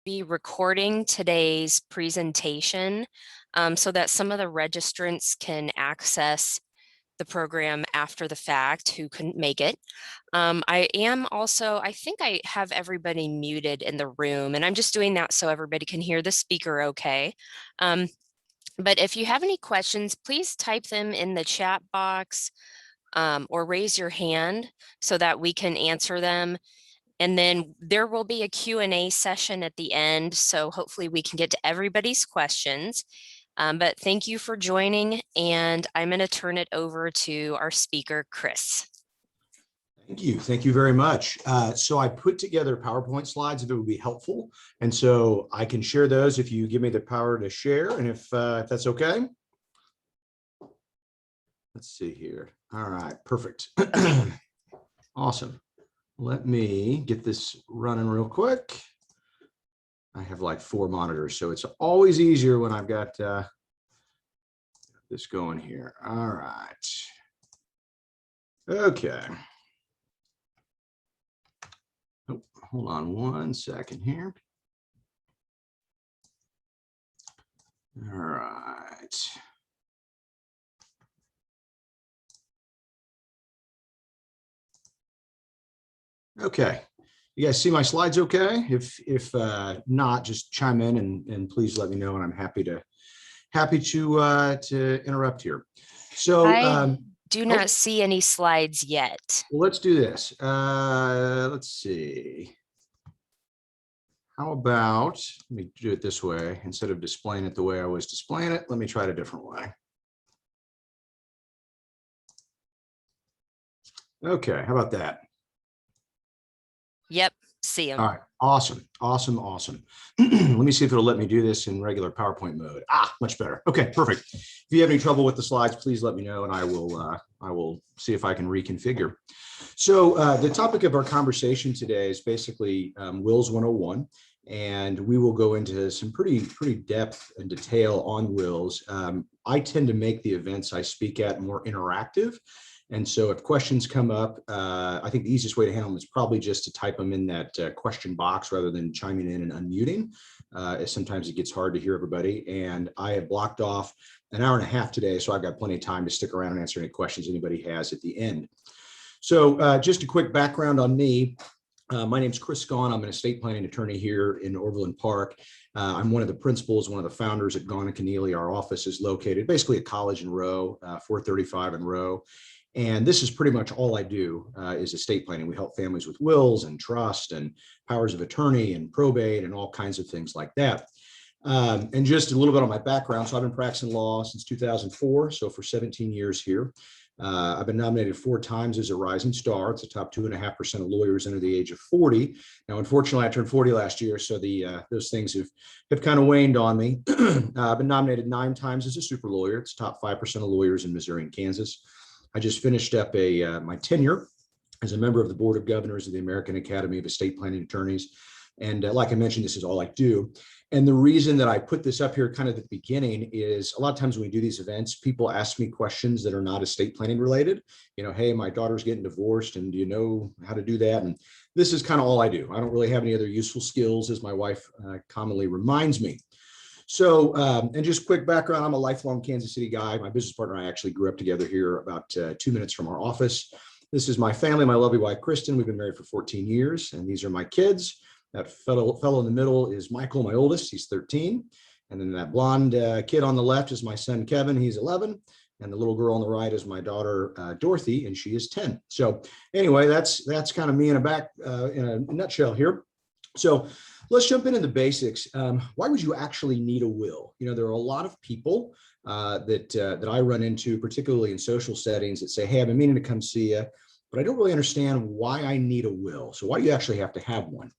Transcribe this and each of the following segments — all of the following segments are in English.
be recording today's presentation so that some of the registrants can access the program after the fact who couldn't make it. I am also, I think I have everybody muted in the room, and I'm just doing that so everybody can hear the speaker okay. But if you have any questions, please type them in the chat box or raise your hand so that we can answer them. And then there will be a Q&A session at the end, so hopefully we can get to everybody's questions. But thank you for joining, and I'm going to turn it over to our speaker, Chris. Thank you. Thank you very much. So I put together PowerPoint slides if it would be helpful. And so I can share those if you give me the power to share, and if that's okay. Let's see here. All right, perfect. Awesome. Let me get this running real quick. I have like 4 monitors, so it's always easier when I've got this going here. All right. Okay. Oh, hold on one second here. All right. Okay. You guys see my slides okay? If not, just chime in and please let me know, and I'm happy to interrupt here. So I do not see any slides yet. Well, let's do this. Let's see. How about, let me do it this way. Instead of displaying it the way I was displaying it, let me try it a different way. Okay, how about that? Yep, see them. All right, awesome, awesome, awesome. Let me see if it'll let me do this in regular PowerPoint mode. Ah, much better. Okay, perfect. If you have any trouble with the slides, please let me know, and I will see if I can reconfigure. So the topic of our conversation today is basically Wills 101, and we will go into some pretty depth and detail on wills. I tend to make the events I speak at more interactive. And so if questions come up, I think the easiest way to handle them is probably just to type them in that question box rather than chiming in and unmuting, as sometimes it gets hard to hear everybody. And I have blocked off an hour and a half today, so I've got plenty of time to stick around and answer any questions anybody has at the end. So just a quick background on me. My name is Chris Gaughan. I'm an estate planning attorney here in Overland Park. I'm one of the principals, one of the founders at Gaughan Connealy. Our office is located basically at College and Row, 435 and Row. And this is pretty much all I do is estate planning. We help families with wills and trust and powers of attorney and probate and all kinds of things like that. And just a little bit on my background. So I've been practicing law since 2004, so for 17 years here. I've been nominated 4 times as a rising star. It's the top 2.5% of lawyers under the age of 40. Now, unfortunately, I turned 40 last year, so those things have kind of waned on me. I've been nominated 9 times as a super lawyer. It's top 5% of lawyers in Missouri and Kansas. I just finished up my tenure as a member of the Board of Governors of the American Academy of Estate Planning Attorneys. And like I mentioned, this is all I do. And the reason that I put this up here kind of at the beginning is a lot of times when we do these events, people ask me questions that are not estate planning related. You know, hey, my daughter's getting divorced, and do you know how to do that? And this is kind of all I do. I don't really have any other useful skills, as my wife commonly reminds me. So, and just quick background, I'm a lifelong Kansas City guy. My business partner and I actually grew up together here about 2 minutes from our office. This is my family, my lovely wife, Kristen. We've been married for 14 years, and these are my kids. That fellow in the middle is Michael, my oldest. He's 13. And then that blonde kid on the left is my son, Kevin. He's 11. And the little girl on the right is my daughter, Dorothy, and she is 10. So anyway, that's kind of me in a nutshell here. So let's jump into the basics. Why would you actually need a will? You know, there are a lot of people that I run into, particularly in social settings, that say, hey, I've been meaning to come see you, but I don't really understand why I need a will. So why do you actually have to have one?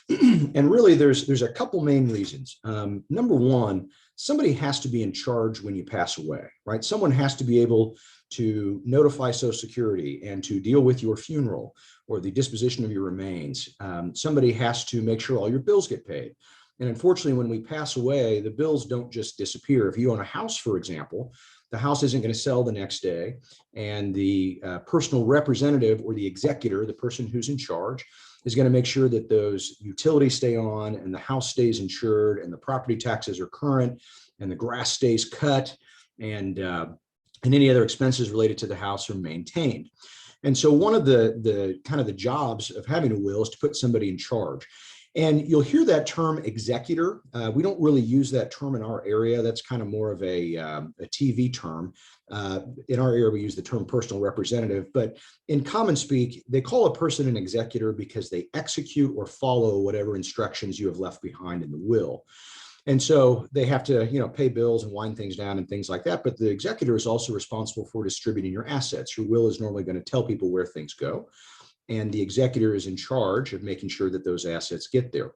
And really, there's a couple main reasons. Number one, somebody has to be in charge when you pass away, right? Someone has to be able to notify Social Security and to deal with your funeral or the disposition of your remains. Somebody has to make sure all your bills get paid. And unfortunately, when we pass away, the bills don't just disappear. If you own a house, for example, the house isn't going to sell the next day. And the personal representative or the executor, the person who's in charge, is going to make sure that those utilities stay on and the house stays insured and the property taxes are current and the grass stays cut and any other expenses related to the house are maintained. And so one of the kind of the jobs of having a will is to put somebody in charge. And you'll hear that term executor. We don't really use that term in our area. That's kind of more of a TV term. In our area, we use the term personal representative, but in common speak, they call a person an executor because they execute or follow whatever instructions you have left behind in the will. And so they have to, pay bills and wind things down and things like that. But the executor is also responsible for distributing your assets. Your will is normally going to tell people where things go. And the executor is in charge of making sure that those assets get there.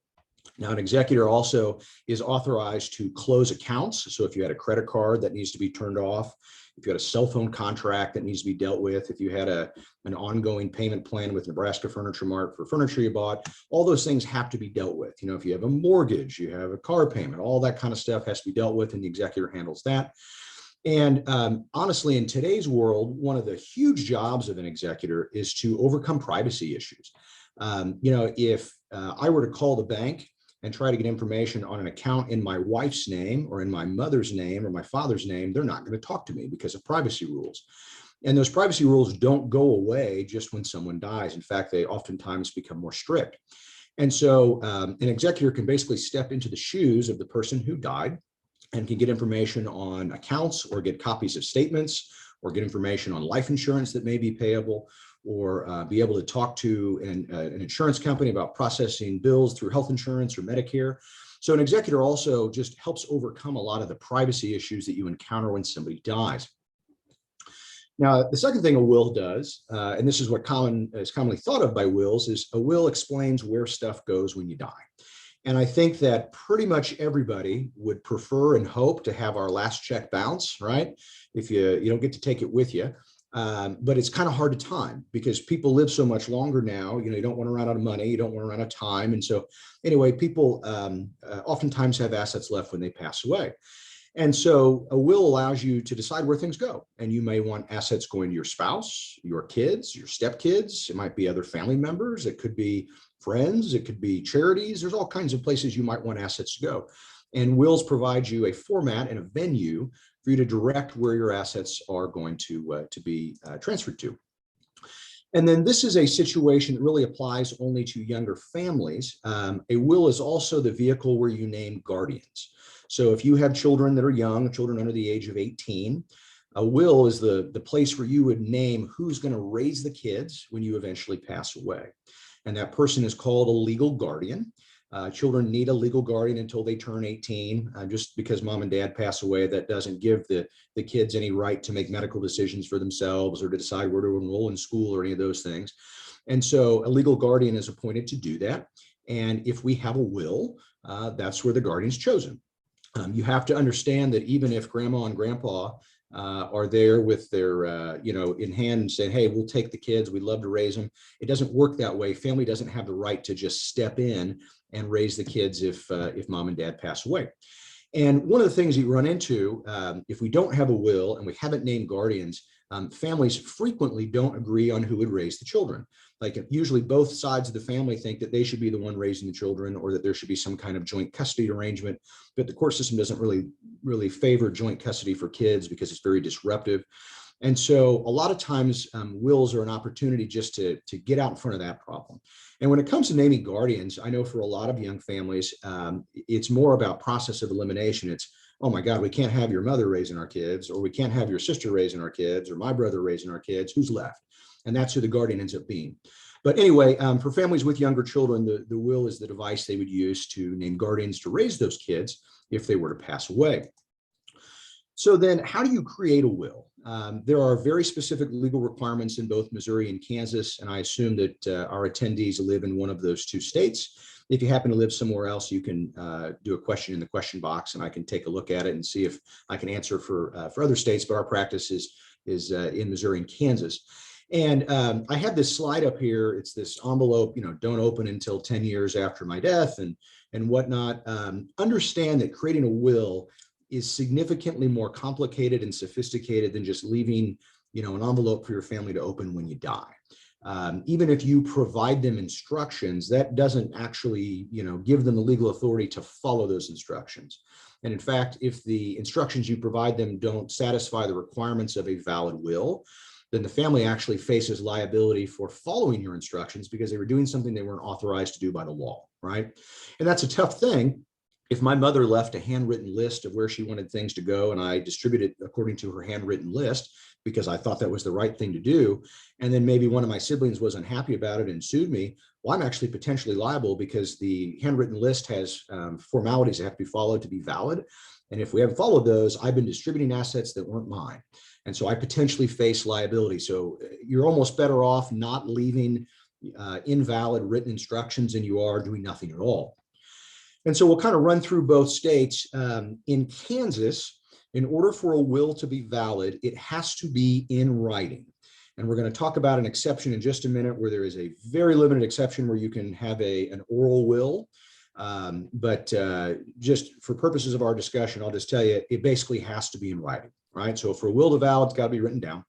Now, an executor also is authorized to close accounts. So if you had a credit card that needs to be turned off, if you had a cell phone contract that needs to be dealt with, if you had an ongoing payment plan with Nebraska Furniture Mart for furniture you bought, all those things have to be dealt with. If you have a mortgage, you have a car payment, all that kind of stuff has to be dealt with, and the executor handles that. And honestly, in today's world, one of the huge jobs of an executor is to overcome privacy issues. If I were to call the bank and try to get information on an account in my wife's name or in my mother's name or my father's name, they're not going to talk to me because of privacy rules. And those privacy rules don't go away just when someone dies. In fact, they oftentimes become more strict. And so an executor can basically step into the shoes of the person who died and can get information on accounts or get copies of statements or get information on life insurance that may be payable, or be able to talk to an insurance company about processing bills through health insurance or Medicare. So an executor also just helps overcome a lot of the privacy issues that you encounter when somebody dies. Now, the second thing a will does, and this is what is commonly thought of by wills, is a will explains where stuff goes when you die. And I think that pretty much everybody would prefer and hope to have our last check bounce, right? If you don't get to take it with you. But it's kind of hard to time because people live so much longer now. You don't want to run out of money. You don't want to run out of time. And so anyway, people oftentimes have assets left when they pass away. And so a will allows you to decide where things go. And you may want assets going to your spouse, your kids, your stepkids. It might be other family members. It could be friends. It could be charities. There's all kinds of places you might want assets to go. And wills provide you a format and a venue for you to direct where your assets are going to be transferred to. And then this is a situation that really applies only to younger families. A will is also the vehicle where you name guardians. So if you have children that are young, children under the age of 18, a will is the place where you would name who's going to raise the kids when you eventually pass away. And that person is called a legal guardian. Children need a legal guardian until they turn 18. Just because mom and dad pass away, that doesn't give the kids any right to make medical decisions for themselves or to decide where to enroll in school or any of those things. And so a legal guardian is appointed to do that. And if we have a will, that's where the guardian's chosen. You have to understand that even if grandma and grandpa are there with their, in hand and saying, hey, we'll take the kids, we'd love to raise them. It doesn't work that way. Family doesn't have the right to just step in and raise the kids if mom and dad pass away. And one of the things you run into, if we don't have a will and we haven't named guardians, families frequently don't agree on who would raise the children. Like usually both sides of the family think that they should be the one raising the children or that there should be some kind of joint custody arrangement. But the court system doesn't really favor joint custody for kids because it's very disruptive. And so a lot of times wills are an opportunity just to get out in front of that problem. And when it comes to naming guardians, I know for a lot of young families, it's more about process of elimination. It's, oh my God, we can't have your mother raising our kids, or we can't have your sister raising our kids, or my brother raising our kids. Who's left? And that's who the guardian ends up being. But anyway, for families with younger children, the will is the device they would use to name guardians to raise those kids if they were to pass away. So then how do you create a will? There are very specific legal requirements in both Missouri and Kansas, and I assume that our attendees live in one of those two states. If you happen to live somewhere else, you can do a question in the question box and I can take a look at it and see if I can answer for other states, but our practice is in Missouri and Kansas. And I have this slide up here. It's this envelope, don't open until 10 years after my death and whatnot. Understand that creating a will is significantly more complicated and sophisticated than just leaving, an envelope for your family to open when you die. Even if you provide them instructions, that doesn't actually, give them the legal authority to follow those instructions. And in fact, if the instructions you provide them don't satisfy the requirements of a valid will, then the family actually faces liability for following your instructions because they were doing something they weren't authorized to do by the law, right? And that's a tough thing. If my mother left a handwritten list of where she wanted things to go and I distributed according to her handwritten list because I thought that was the right thing to do, and then maybe one of my siblings was unhappy about it and sued me, well, I'm actually potentially liable because the handwritten list has formalities that have to be followed to be valid. And if we haven't followed those, I've been distributing assets that weren't mine. And so I potentially face liability. So you're almost better off not leaving invalid written instructions than you are doing nothing at all. And so we'll kind of run through both states. In Kansas, in order for a will to be valid, it has to be in writing. And we're going to talk about an exception in just a minute where there is a very limited exception where you can have an oral will. But just for purposes of our discussion, I'll just tell you, it basically has to be in writing, right? So for a will to valid, it's got to be written down.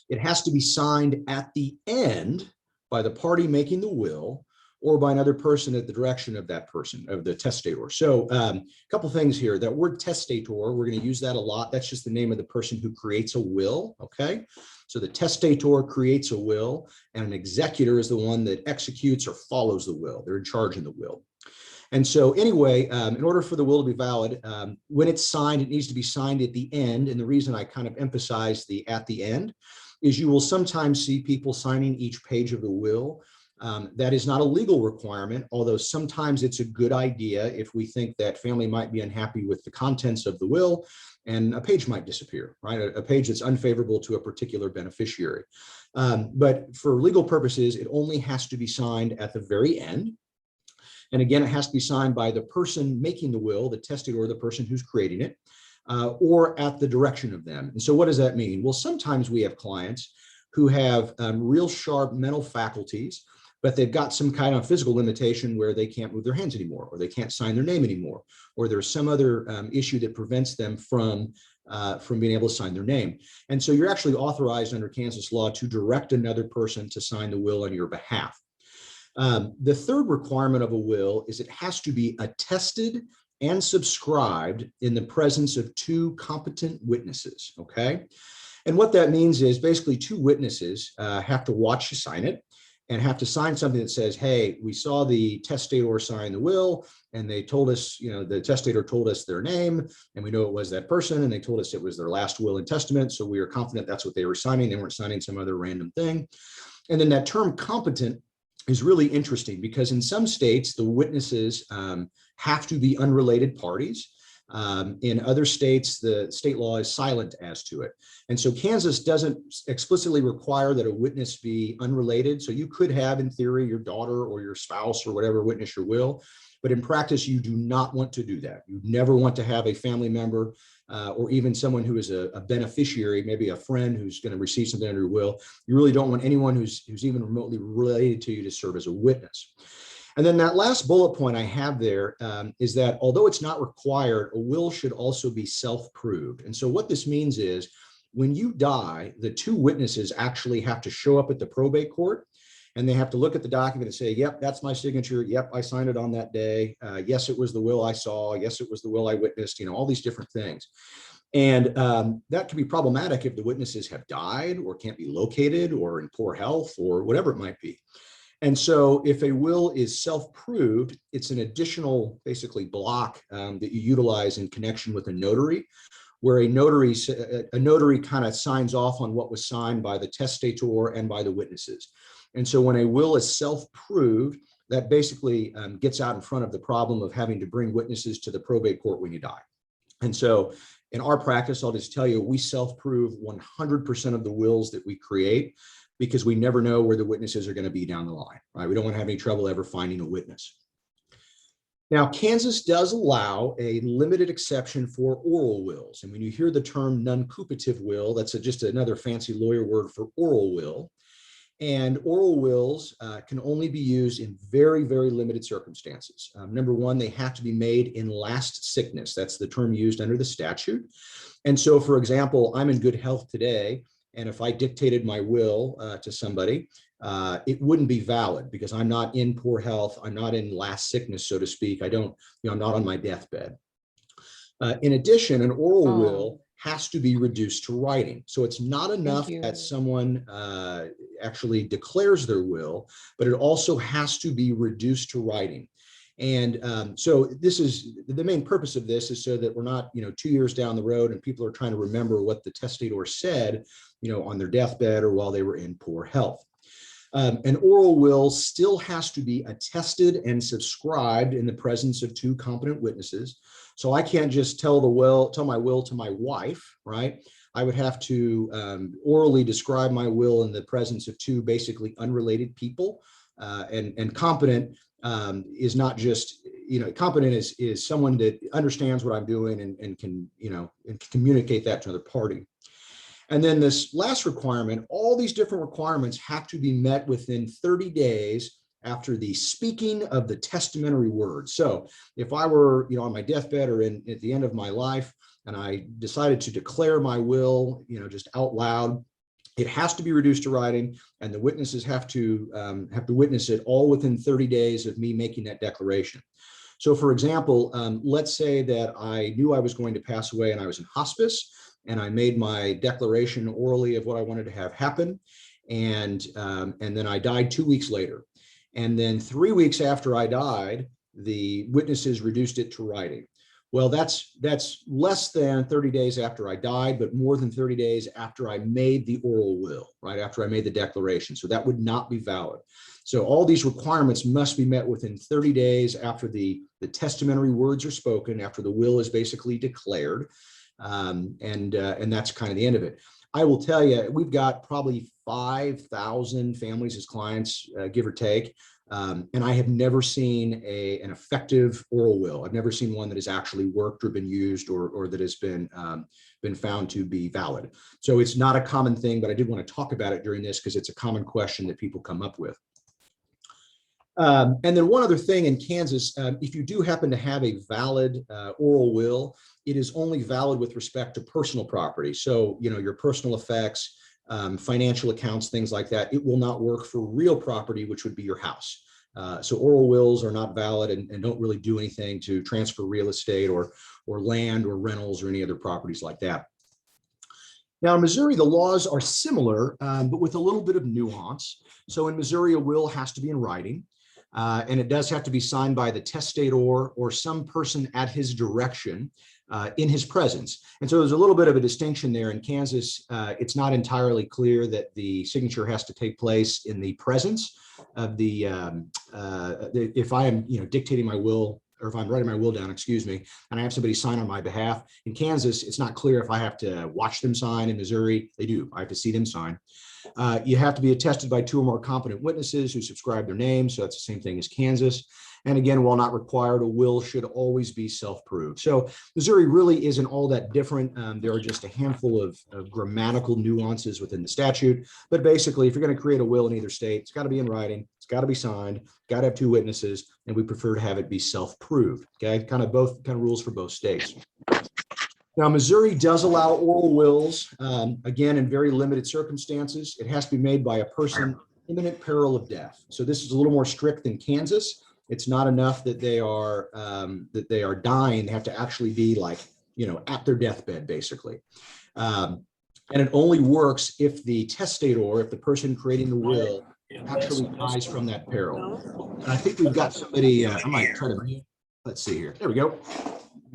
It has to be signed at the end by the party making the will or by another person at the direction of that person, of the testator. So a couple things here. That word testator, we're going to use that a lot. That's just the name of the person who creates a will, okay? So the testator creates a will, and an executor is the one that executes or follows the will. They're in charge in the will. And so anyway, in order for the will to be valid, when it's signed, it needs to be signed at the end. And the reason I kind of emphasize the at the end is you will sometimes see people signing each page of the will. That is not a legal requirement, although sometimes it's a good idea if we think that family might be unhappy with the contents of the will and a page might disappear, right? A page that's unfavorable to a particular beneficiary. But for legal purposes, it only has to be signed at the very end. And again, it has to be signed by the person making the will, the testator, or the person who's creating it, or at the direction of them. And so what does that mean? Well, sometimes we have clients who have real sharp mental faculties, but they've got some kind of physical limitation where they can't move their hands anymore, or they can't sign their name anymore, or there's some other issue that prevents them from being able to sign their name. And so you're actually authorized under Kansas law to direct another person to sign the will on your behalf. The third requirement of a will is it has to be attested and subscribed in the presence of two competent witnesses, okay? And what that means is basically two witnesses have to watch you sign it and have to sign something that says, hey, we saw the testator sign the will, and they told us, the testator told us their name, and we know it was that person, and they told us it was their last will and testament, so we are confident that's what they were signing. They weren't signing some other random thing. And then that term competent is really interesting because in some states, the witnesses have to be unrelated parties. In other states, the state law is silent as to it. And so Kansas doesn't explicitly require that a witness be unrelated. So you could have, in theory, your daughter or your spouse or whatever witness your will. But in practice, you do not want to do that. You never want to have a family member or even someone who is a beneficiary, maybe a friend who's going to receive something under your will. You really don't want anyone who's even remotely related to you to serve as a witness. And then that last bullet point I have there is that although it's not required, a will should also be self-proved. And so what this means is when you die, the two witnesses actually have to show up at the probate court and they have to look at the document and say, yep, that's my signature. Yep, I signed it on that day. Yes, it was the will I saw. Yes, it was the will I witnessed, all these different things. And that can be problematic if the witnesses have died or can't be located or in poor health or whatever it might be. And so if a will is self-proved, it's an additional basically block that you utilize in connection with a notary, where a notary kind of signs off on what was signed by the testator and by the witnesses. And so when a will is self-proved, that basically gets out in front of the problem of having to bring witnesses to the probate court when you die. And so in our practice, I'll just tell you, we self-prove 100% of the wills that we create because we never know where the witnesses are going to be down the line, right? We don't want to have any trouble ever finding a witness. Now, Kansas does allow a limited exception for oral wills. And when you hear the term nuncupative will, that's just another fancy lawyer word for oral will. And oral wills can only be used in very, very limited circumstances. Number one, they have to be made in last sickness. That's the term used under the statute. And so, for example, I'm in good health today. And if I dictated my will to somebody it wouldn't be valid because I'm not in poor health. I'm not in last sickness, so to speak. I'm not on my deathbed. In addition, an oral will has to be reduced to writing. So it's not enough that someone actually declares their will, but it also has to be reduced to writing. And so this is the main purpose of this is so that we're not, 2 years down the road and people are trying to remember what the testator said, on their deathbed or while they were in poor health. An oral will still has to be attested and subscribed in the presence of 2 competent witnesses. So I can't just tell my will to my wife, right? I would have to orally describe my will in the presence of 2 basically unrelated people. And competent is not just, competent is someone that understands what I'm doing and can, and can communicate that to another party. And then this last requirement, all these different requirements have to be met within 30 days after the speaking of the testamentary words. So if I were, on my deathbed or at the end of my life, and I decided to declare my will, just out loud, it has to be reduced to writing, and the witnesses have to witness it all within 30 days of me making that declaration. So for example, let's say that I knew I was going to pass away and I was in hospice, and I made my declaration orally of what I wanted to have happen. And then I died 2 weeks later. And then 3 weeks after I died, the witnesses reduced it to writing. Well, that's less than 30 days after I died, but more than 30 days after I made the oral will, right? After I made the declaration. So that would not be valid. So all these requirements must be met within 30 days after the testamentary words are spoken, after the will is basically declared. And that's kind of the end of it. I will tell you, we've got probably 5,000 families as clients, give or take. And I have never seen an effective oral will. I've never seen one that has actually worked or been used or that has been found to be valid. So it's not a common thing, but I did want to talk about it during this because it's a common question that people come up with. And then one other thing in Kansas, if you do happen to have a valid oral will, it is only valid with respect to personal property. So, your personal effects, financial accounts, things like that. It will not work for real property, which would be your house. So oral wills are not valid and don't really do anything to transfer real estate or land or rentals or any other properties like that. Now, in Missouri, the laws are similar, but with a little bit of nuance. So in Missouri, a will has to be in writing. And it does have to be signed by the testator or some person at his direction in his presence. And so there's a little bit of a distinction there. In Kansas, it's not entirely clear that the signature has to take place in the presence of if I am, dictating my will, or if I'm writing my will down, excuse me, and I have somebody sign on my behalf. In Kansas, it's not clear if I have to watch them sign. In Missouri, they do. I have to see them sign. You have to be attested by 2 or more competent witnesses who subscribe their names. So that's the same thing as Kansas. And again, while not required, a will should always be self-proved. So Missouri really isn't all that different. There are just a handful of grammatical nuances within the statute. But basically, if you're going to create a will in either state, it's got to be in writing, it's got to be signed, got to have 2 witnesses, and we prefer to have it be self-proved. Okay, kind of rules for both states. Now, Missouri does allow oral wills, again, in very limited circumstances. It has to be made by a person in imminent peril of death. So this is a little more strict than Kansas. It's not enough that they are dying. They have to actually be like, at their deathbed, basically. And it only works if the testator, if the person creating the will, actually dies from that peril. And I think we've got somebody. I might try to mute. Let's see here. There we go.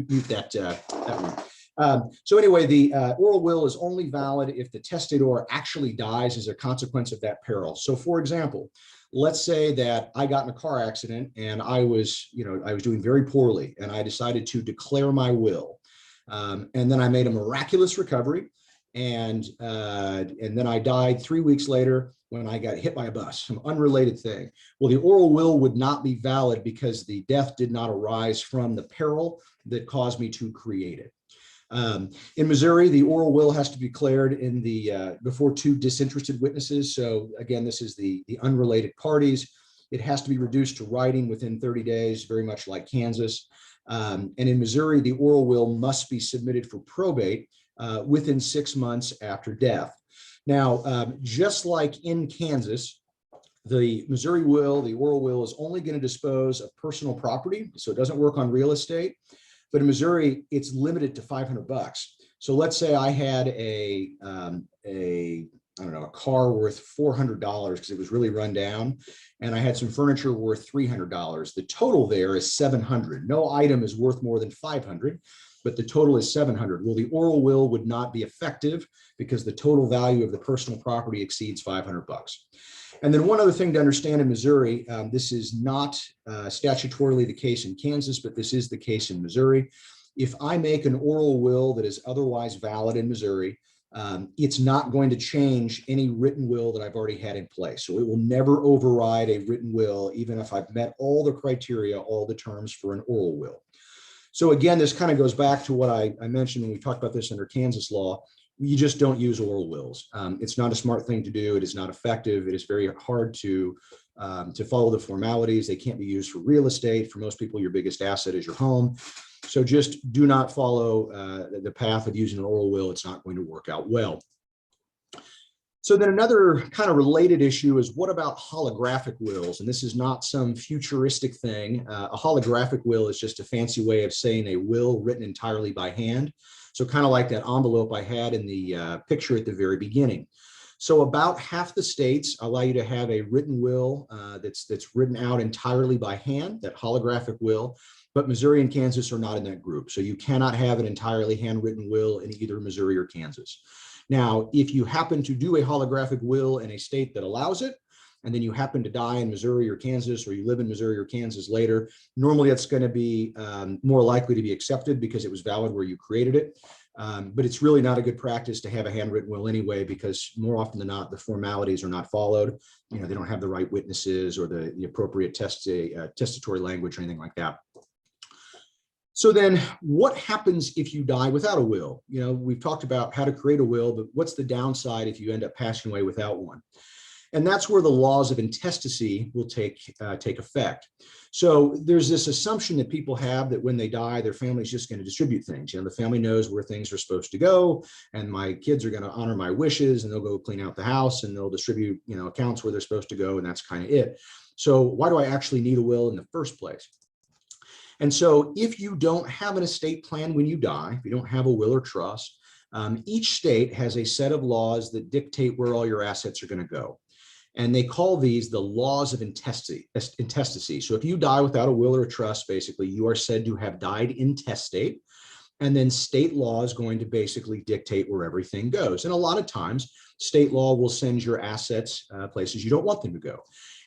Mute that one. So anyway, the oral will is only valid if the testator actually dies as a consequence of that peril. So for example, let's say that I got in a car accident and I was doing very poorly and I decided to declare my will. And then I made a miraculous recovery. And then I died 3 weeks later when I got hit by a bus, some unrelated thing. Well, the oral will would not be valid because the death did not arise from the peril that caused me to create it. In Missouri, the oral will has to be declared in before 2 disinterested witnesses. So again, this is the unrelated parties. It has to be reduced to writing within 30 days, very much like Kansas. And in Missouri, the oral will must be submitted for probate within 6 months after death. Now, just like in Kansas, The Missouri will, the oral will, is only going to dispose of personal property, so it doesn't work on real estate. But in Missouri, it's limited to $500. So let's say I had I don't know, a car worth $400 because it was really run down, and I had some furniture worth $300. The total there is $700. No item is worth more than $500, but the total is $700. Well, the oral will would not be effective because the total value of the personal property exceeds $500. And then one other thing to understand in Missouri, this is not statutorily the case in Kansas, but this is the case in Missouri. If I make an oral will that is otherwise valid in Missouri, it's not going to change any written will that I've already had in place. So it will never override a written will, even if I've met all the criteria, all the terms for an oral will. So again, this kind of goes back to what I mentioned when we talked about this under Kansas law. You just don't use oral wills. It's not a smart thing to do. It is not effective. It is very hard to follow the formalities. They can't be used for real estate. For most people, your biggest asset is your home. So just do not follow the path of using an oral will. It's not going to work out well. So then another kind of related issue is, what about holographic wills? And this is not some futuristic thing. A holographic will is just a fancy way of saying a will written entirely by hand. So kind of like that envelope I had in the picture at the very beginning. So about half the states allow you to have a written will that's written out entirely by hand, that holographic will. But Missouri and Kansas are not in that group. So you cannot have an entirely handwritten will in either Missouri or Kansas. Now, if you happen to do a holographic will in a state that allows it, and then you happen to die in Missouri or Kansas, or you live in Missouri or Kansas later, normally it's going to be more likely to be accepted because it was valid where you created it. But it's really not a good practice to have a handwritten will anyway, because more often than not, the formalities are not followed. You know, they don't have the right witnesses or the appropriate testatory language or anything like that. So then what happens if you die without a will? You know, we've talked about how to create a will, but what's the downside if you end up passing away without one? And that's where the laws of intestacy will take effect. So there's this assumption that people have that when they die, their family's just going to distribute things. You know, the family knows where things are supposed to go, and my kids are going to honor my wishes, and they'll go clean out the house, and they'll distribute, you know, accounts where they're supposed to go, and that's kind of it. So why do I actually need a will in the first place? And so if you don't have an estate plan when you die, if you don't have a will or trust, each state has a set of laws that dictate where all your assets are going to go. And they call these the laws of intestacy. So if you die without a will or a trust, basically, you are said to have died intestate. And then state law is going to basically dictate where everything goes. And a lot of times, state law will send your assets places you don't want them to go.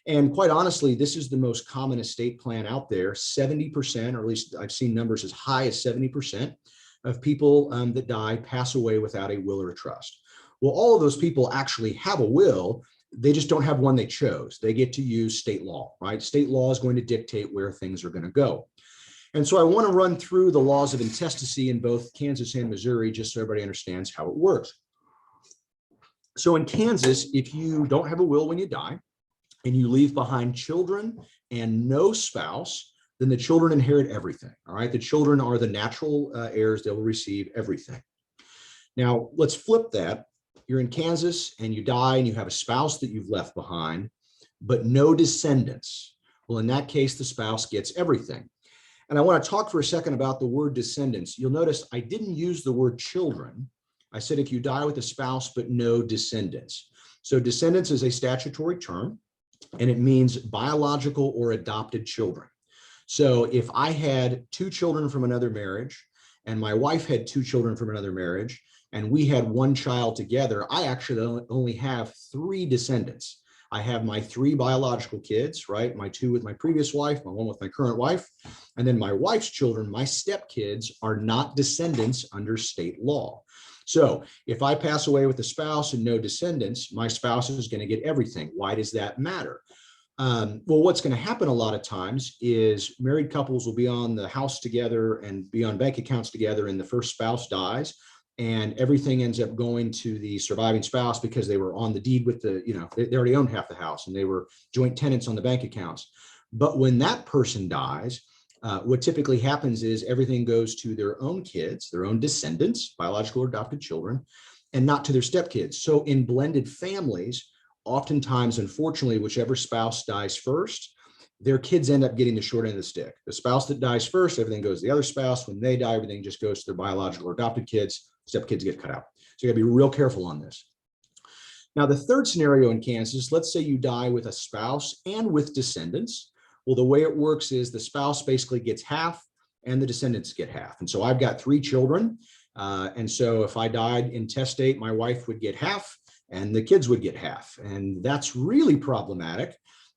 And quite honestly, this is the most common estate plan out there. 70%, or at least I've seen numbers as high as 70% of people that die pass away without a will or a trust. Well, all of those people actually have a will. They just don't have one they chose. They get to use state law, right? State law is going to dictate where things are going to go. And so I want to run through the laws of intestacy in both Kansas and Missouri, just so everybody understands how it works. So in Kansas, if you don't have a will when you die, and you leave behind children and no spouse, then the children inherit everything. All right. The children are the natural heirs. They will receive everything. Now let's flip that. You're in Kansas and you die and you have a spouse that you've left behind, but no descendants. Well, in that case, the spouse gets everything. And I want to talk for a second about the word descendants. You'll notice I didn't use the word children. I said, if you die with a spouse, but no descendants. So descendants is a statutory term, and it means biological or adopted children. So if I had 2 children from another marriage, and my wife had 2 children from another marriage, and we had 1 child together, I actually only have 3 descendants. I have my 3 biological kids, right? My 2 with my previous wife, my 1 with my current wife, and then my wife's children, my stepkids, are not descendants under state law. So if I pass away with a spouse and no descendants, my spouse is going to get everything. Why does that matter? Well, what's going to happen a lot of times is married couples will be on the house together and be on bank accounts together, and the first spouse dies, and everything ends up going to the surviving spouse because they were on the deed with the, you know, they already owned half the house and they were joint tenants on the bank accounts. But when that person dies, what typically happens is everything goes to their own kids, their own descendants, biological or adopted children, and not to their stepkids. So in blended families, oftentimes, unfortunately, whichever spouse dies first, their kids end up getting the short end of the stick. The spouse that dies first, everything goes to the other spouse. When they die, everything just goes to their biological or adopted kids. Step kids get cut out. So you gotta be real careful on this. Now, the third scenario in Kansas, let's say you die with a spouse and with descendants. Well, the way it works is the spouse basically gets half and the descendants get half. And so I've got 3 children. And so if I died intestate, my wife would get half and the kids would get half. And that's really problematic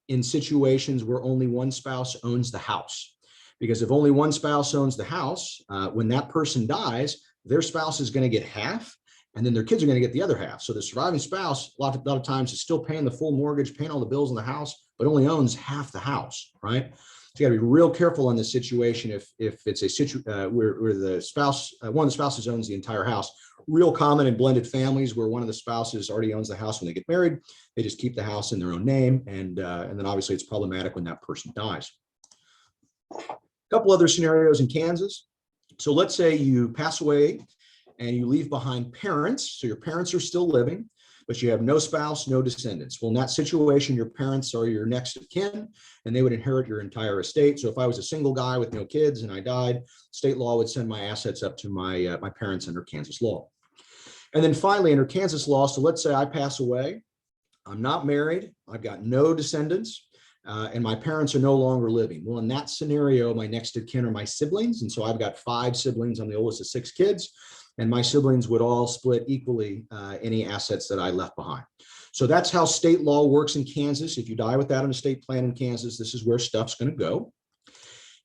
in situations where only one spouse owns the house. Because if only one spouse owns the house, when that person dies, their spouse is going to get half, and then their kids are going to get the other half. So the surviving spouse, a lot of times, is still paying the full mortgage, paying all the bills in the house, but only owns half the house, right? So you got to be real careful in this situation if it's a where the spouse, one of the spouses owns the entire house. Real common in blended families where one of the spouses already owns the house when they get married. They just keep the house in their own name, and then obviously it's problematic when that person dies. A couple other scenarios in Kansas. So let's say you pass away and you leave behind parents. So your parents are still living, but you have no spouse, no descendants. Well, in that situation, your parents are your next of kin, and they would inherit your entire estate. So if I was a single guy with no kids and I died, state law would send my assets up to my parents under Kansas law. And then finally, under Kansas law, so let's say I pass away, I'm not married, I've got no descendants, and my parents are no longer living. Well, in that scenario, my next of kin are my siblings. And so I've got 5 siblings. I'm the oldest of 6 kids. And my siblings would all split equally any assets that I left behind. So that's how state law works in Kansas. If you die without an estate plan in Kansas, this is where stuff's going to go.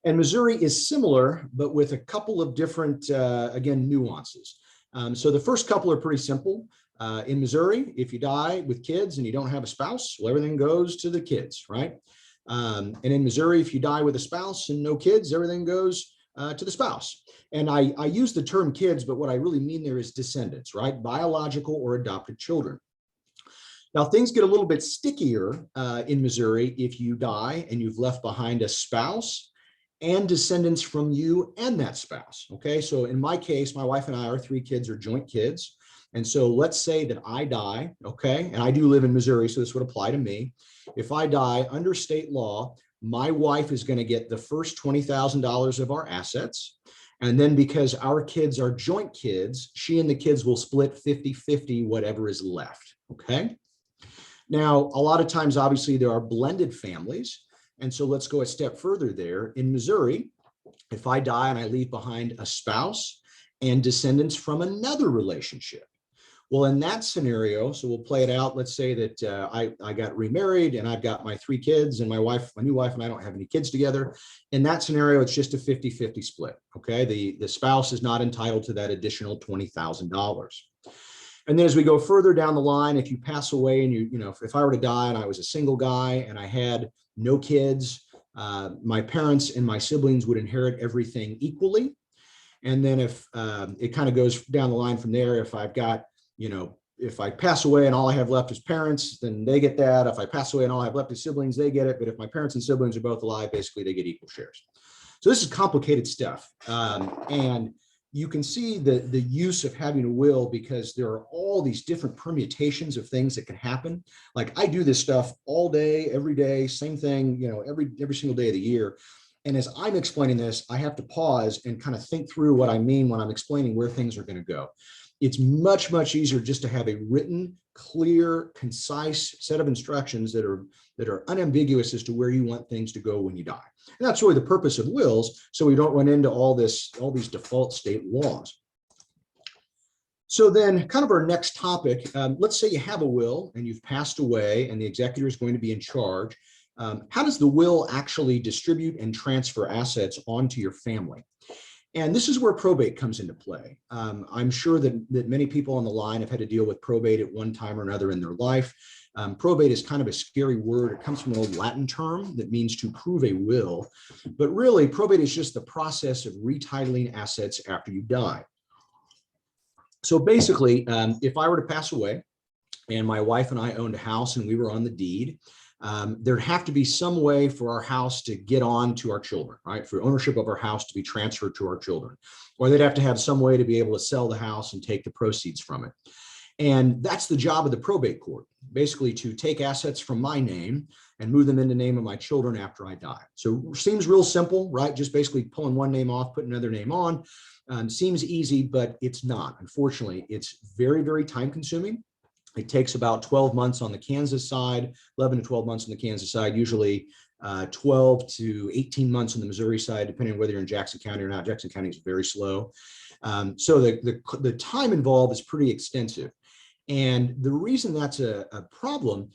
And Missouri is similar, but with a couple of different, again, nuances. So the first couple are pretty simple. In Missouri, if you die with kids and you don't have a spouse, well, everything goes to the kids, right? And in Missouri, if you die with a spouse and no kids, everything goes to the spouse. And I use the term kids, but what I really mean there is descendants, right? Biological or adopted children. Now, things get a little bit stickier in Missouri if you die and you've left behind a spouse and descendants from you and that spouse, okay? So in my case, my wife and I, our 3 kids are joint kids. And so let's say that I die, okay? And I do live in Missouri, so this would apply to me. If I die under state law, my wife is going to get the first $20,000 of our assets. And then because our kids are joint kids, she and the kids will split 50-50 whatever is left, okay? Now, a lot of times, obviously, there are blended families. And so let's go a step further there. In Missouri, if I die and I leave behind a spouse and descendants from another relationship, well, in that scenario, so we'll play it out. Let's say that I got remarried and I've got my 3 kids, and my new wife and I don't have any kids together. In that scenario, it's just a 50-50 split, okay? The spouse is not entitled to that additional $20,000. And then as we go further down the line, if you pass away and you know, if I were to die and I was a single guy and I had no kids, my parents and my siblings would inherit everything equally. And then if it kind of goes down the line from there, if I've got, you know, if I pass away and all I have left is parents, then they get that. If I pass away and all I have left is siblings, they get it. But if my parents and siblings are both alive, basically they get equal shares. So this is complicated stuff. And you can see the use of having a will because there are all these different permutations of things that can happen. Like I do this stuff all day, every day, same thing, you know, every single day of the year. And as I'm explaining this, I have to pause and kind of think through what I mean when I'm explaining where things are going to go. It's much, much easier just to have a written, clear, concise set of instructions that are unambiguous as to where you want things to go when you die. And that's really the purpose of wills, so we don't run into all these default state laws. So then kind of our next topic, let's say you have a will and you've passed away and the executor is going to be in charge. How does the will actually distribute and transfer assets onto your family? And this is where probate comes into play. I'm sure that many people on the line have had to deal with probate at one time or another in their life. Probate is kind of a scary word. It comes from an old Latin term that means to prove a will. But really, probate is just the process of retitling assets after you die. So basically, if I were to pass away and my wife and I owned a house and we were on the deed, there'd have to be some way for our house to get on to our children, right? For ownership of our house to be transferred to our children, or they'd have to have some way to be able to sell the house and take the proceeds from it. And that's the job of the probate court, basically to take assets from my name and move them in the name of my children after I die. So it seems real simple, right? Just basically pulling one name off, putting another name on. Seems easy, but it's not. Unfortunately, it's very, very time consuming. It takes about 12 months on the Kansas side, 11 to 12 months on the Kansas side, usually 12 to 18 months on the Missouri side, depending on whether you're in Jackson County or not. Jackson County is very slow. So the time involved is pretty extensive. And the reason that's a problem,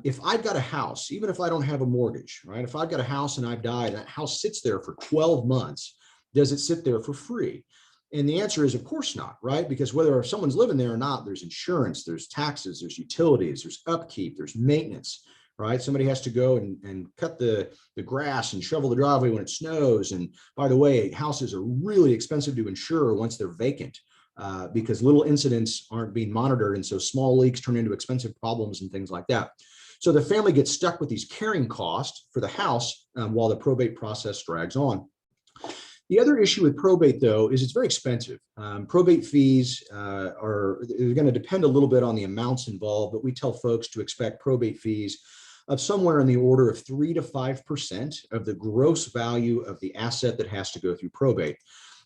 if I've got a house, even if I don't have a mortgage, right? If I've got a house and I've died, and that house sits there for 12 months, does it sit there for free? And the answer is, of course not, right? Because whether someone's living there or not, there's insurance, there's taxes, there's utilities, there's upkeep, there's maintenance, right? Somebody has to go and cut the grass and shovel the driveway when it snows. And by the way, houses are really expensive to insure once they're vacant. Because little incidents aren't being monitored. And so small leaks turn into expensive problems and things like that. So the family gets stuck with these carrying costs for the house while the probate process drags on. The other issue with probate, though, is it's very expensive. Probate fees are going to depend a little bit on the amounts involved, but we tell folks to expect probate fees of somewhere in the order of 3 to 5% of the gross value of the asset that has to go through probate.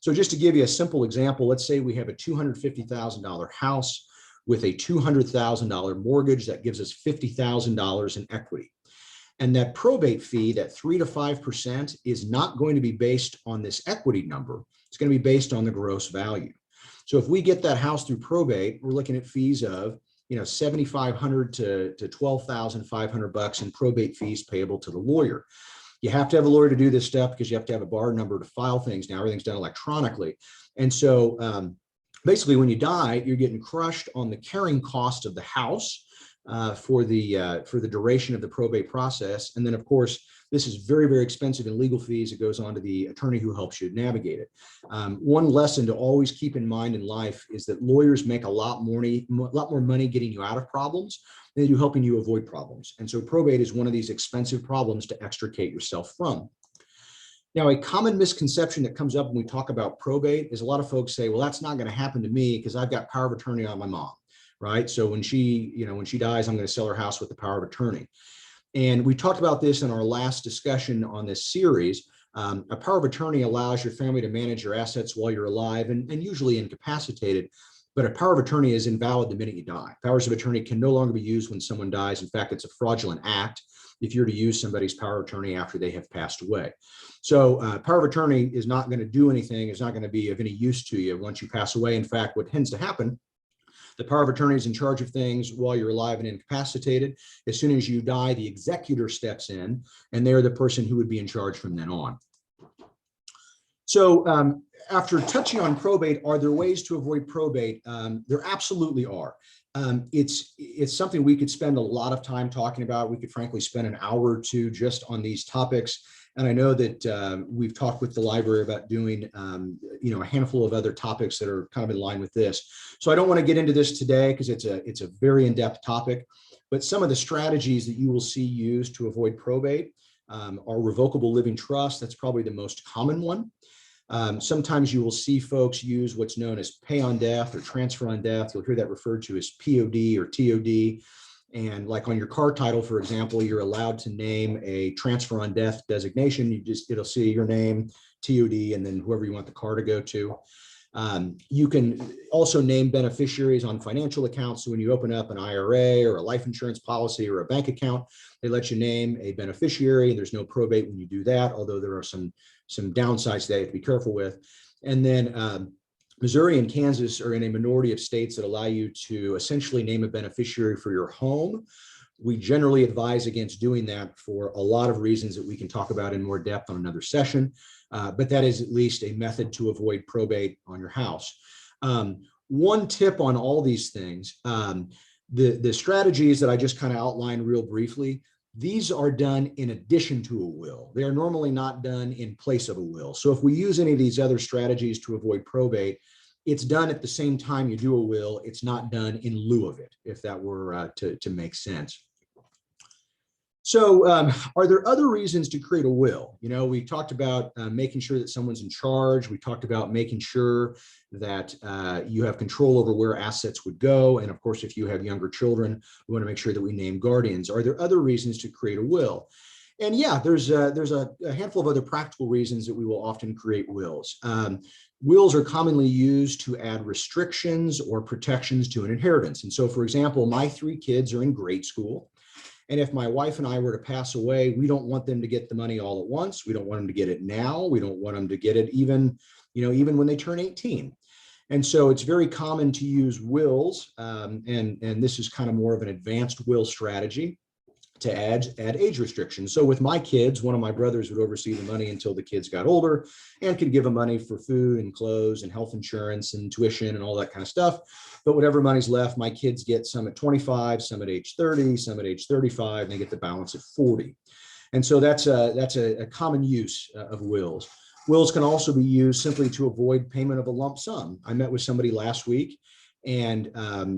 So just to give you a simple example, let's say we have a $250,000 house with a $200,000 mortgage that gives us $50,000 in equity. And that probate fee, that 3 to 5%, is not going to be based on this equity number. It's going to be based on the gross value. So if we get that house through probate, we're looking at fees of $7,500 to $12,500 in probate fees payable to the lawyer. You have to have a lawyer to do this stuff because you have to have a bar number to file things. Now everything's done electronically. And so basically when you die, you're getting crushed on the carrying cost of the house for the duration of the probate process. And then of course, this is very, very expensive in legal fees. It goes on to the attorney who helps you navigate it. One lesson to always keep in mind in life is that lawyers make a lot more money getting you out of problems than they do helping you avoid problems. And so probate is one of these expensive problems to extricate yourself from. Now, a common misconception that comes up when we talk about probate is a lot of folks say, well, that's not going to happen to me because I've got power of attorney on my mom, right? So when she dies, I'm going to sell her house with the power of attorney. And we talked about this in our last discussion on this series. A power of attorney allows your family to manage your assets while you're alive and usually incapacitated. But a power of attorney is invalid the minute you die. Powers of attorney can no longer be used when someone dies. In fact, it's a fraudulent act if you're to use somebody's power of attorney after they have passed away. So power of attorney is not going to do anything. It's not going to be of any use to you once you pass away. In fact, what tends to happen, the power of attorney is in charge of things while you're alive and incapacitated. As soon as you die, the executor steps in, and they're the person who would be in charge from then on. So after touching on probate, are there ways to avoid probate? There absolutely are. It's something we could spend a lot of time talking about. We could frankly spend an hour or two just on these topics. And I know that we've talked with the library about doing, a handful of other topics that are kind of in line with this. So I don't want to get into this today because it's a very in-depth topic. But some of the strategies that you will see used to avoid probate are revocable living trust. That's probably the most common one. Sometimes you will see folks use what's known as pay on death or transfer on death. You'll hear that referred to as POD or TOD. And like on your car title, for example, you're allowed to name a transfer on death designation. It'll see your name, TOD, and then whoever you want the car to go to. You can also name beneficiaries on financial accounts. So when you open up an IRA or a life insurance policy or a bank account, they let you name a beneficiary, and there's no probate when you do that, although there are some downsides that you have to be careful with. And then Missouri and Kansas are in a minority of states that allow you to essentially name a beneficiary for your home. We generally advise against doing that for a lot of reasons that we can talk about in more depth on another session, but that is at least a method to avoid probate on your house. One tip on all these things, the strategies that I just kind of outlined real briefly, these are done in addition to a will. They are normally not done in place of a will. So if we use any of these other strategies to avoid probate, it's done at the same time you do a will. It's not done in lieu of it, if that were to make sense. So, are there other reasons to create a will? You know, we talked about making sure that someone's in charge. We talked about making sure that you have control over where assets would go. And of course, if you have younger children, we want to make sure that we name guardians. Are there other reasons to create a will? And yeah, there's a handful of other practical reasons that we will often create wills. Wills are commonly used to add restrictions or protections to an inheritance. And so, for example, my three kids are in grade school. And if my wife and I were to pass away, we don't want them to get the money all at once. We don't want them to get it now. We don't want them to get it even, even when they turn 18. And so it's very common to use wills, and this is kind of more of an advanced will strategy to add age restrictions. So with my kids, one of my brothers would oversee the money until the kids got older and could give them money for food and clothes and health insurance and tuition and all that kind of stuff. But whatever money's left, my kids get some at 25, some at age 30, some at age 35, and they get the balance at 40. And so that's a common use of wills. Wills can also be used simply to avoid payment of a lump sum. I met with somebody last week, and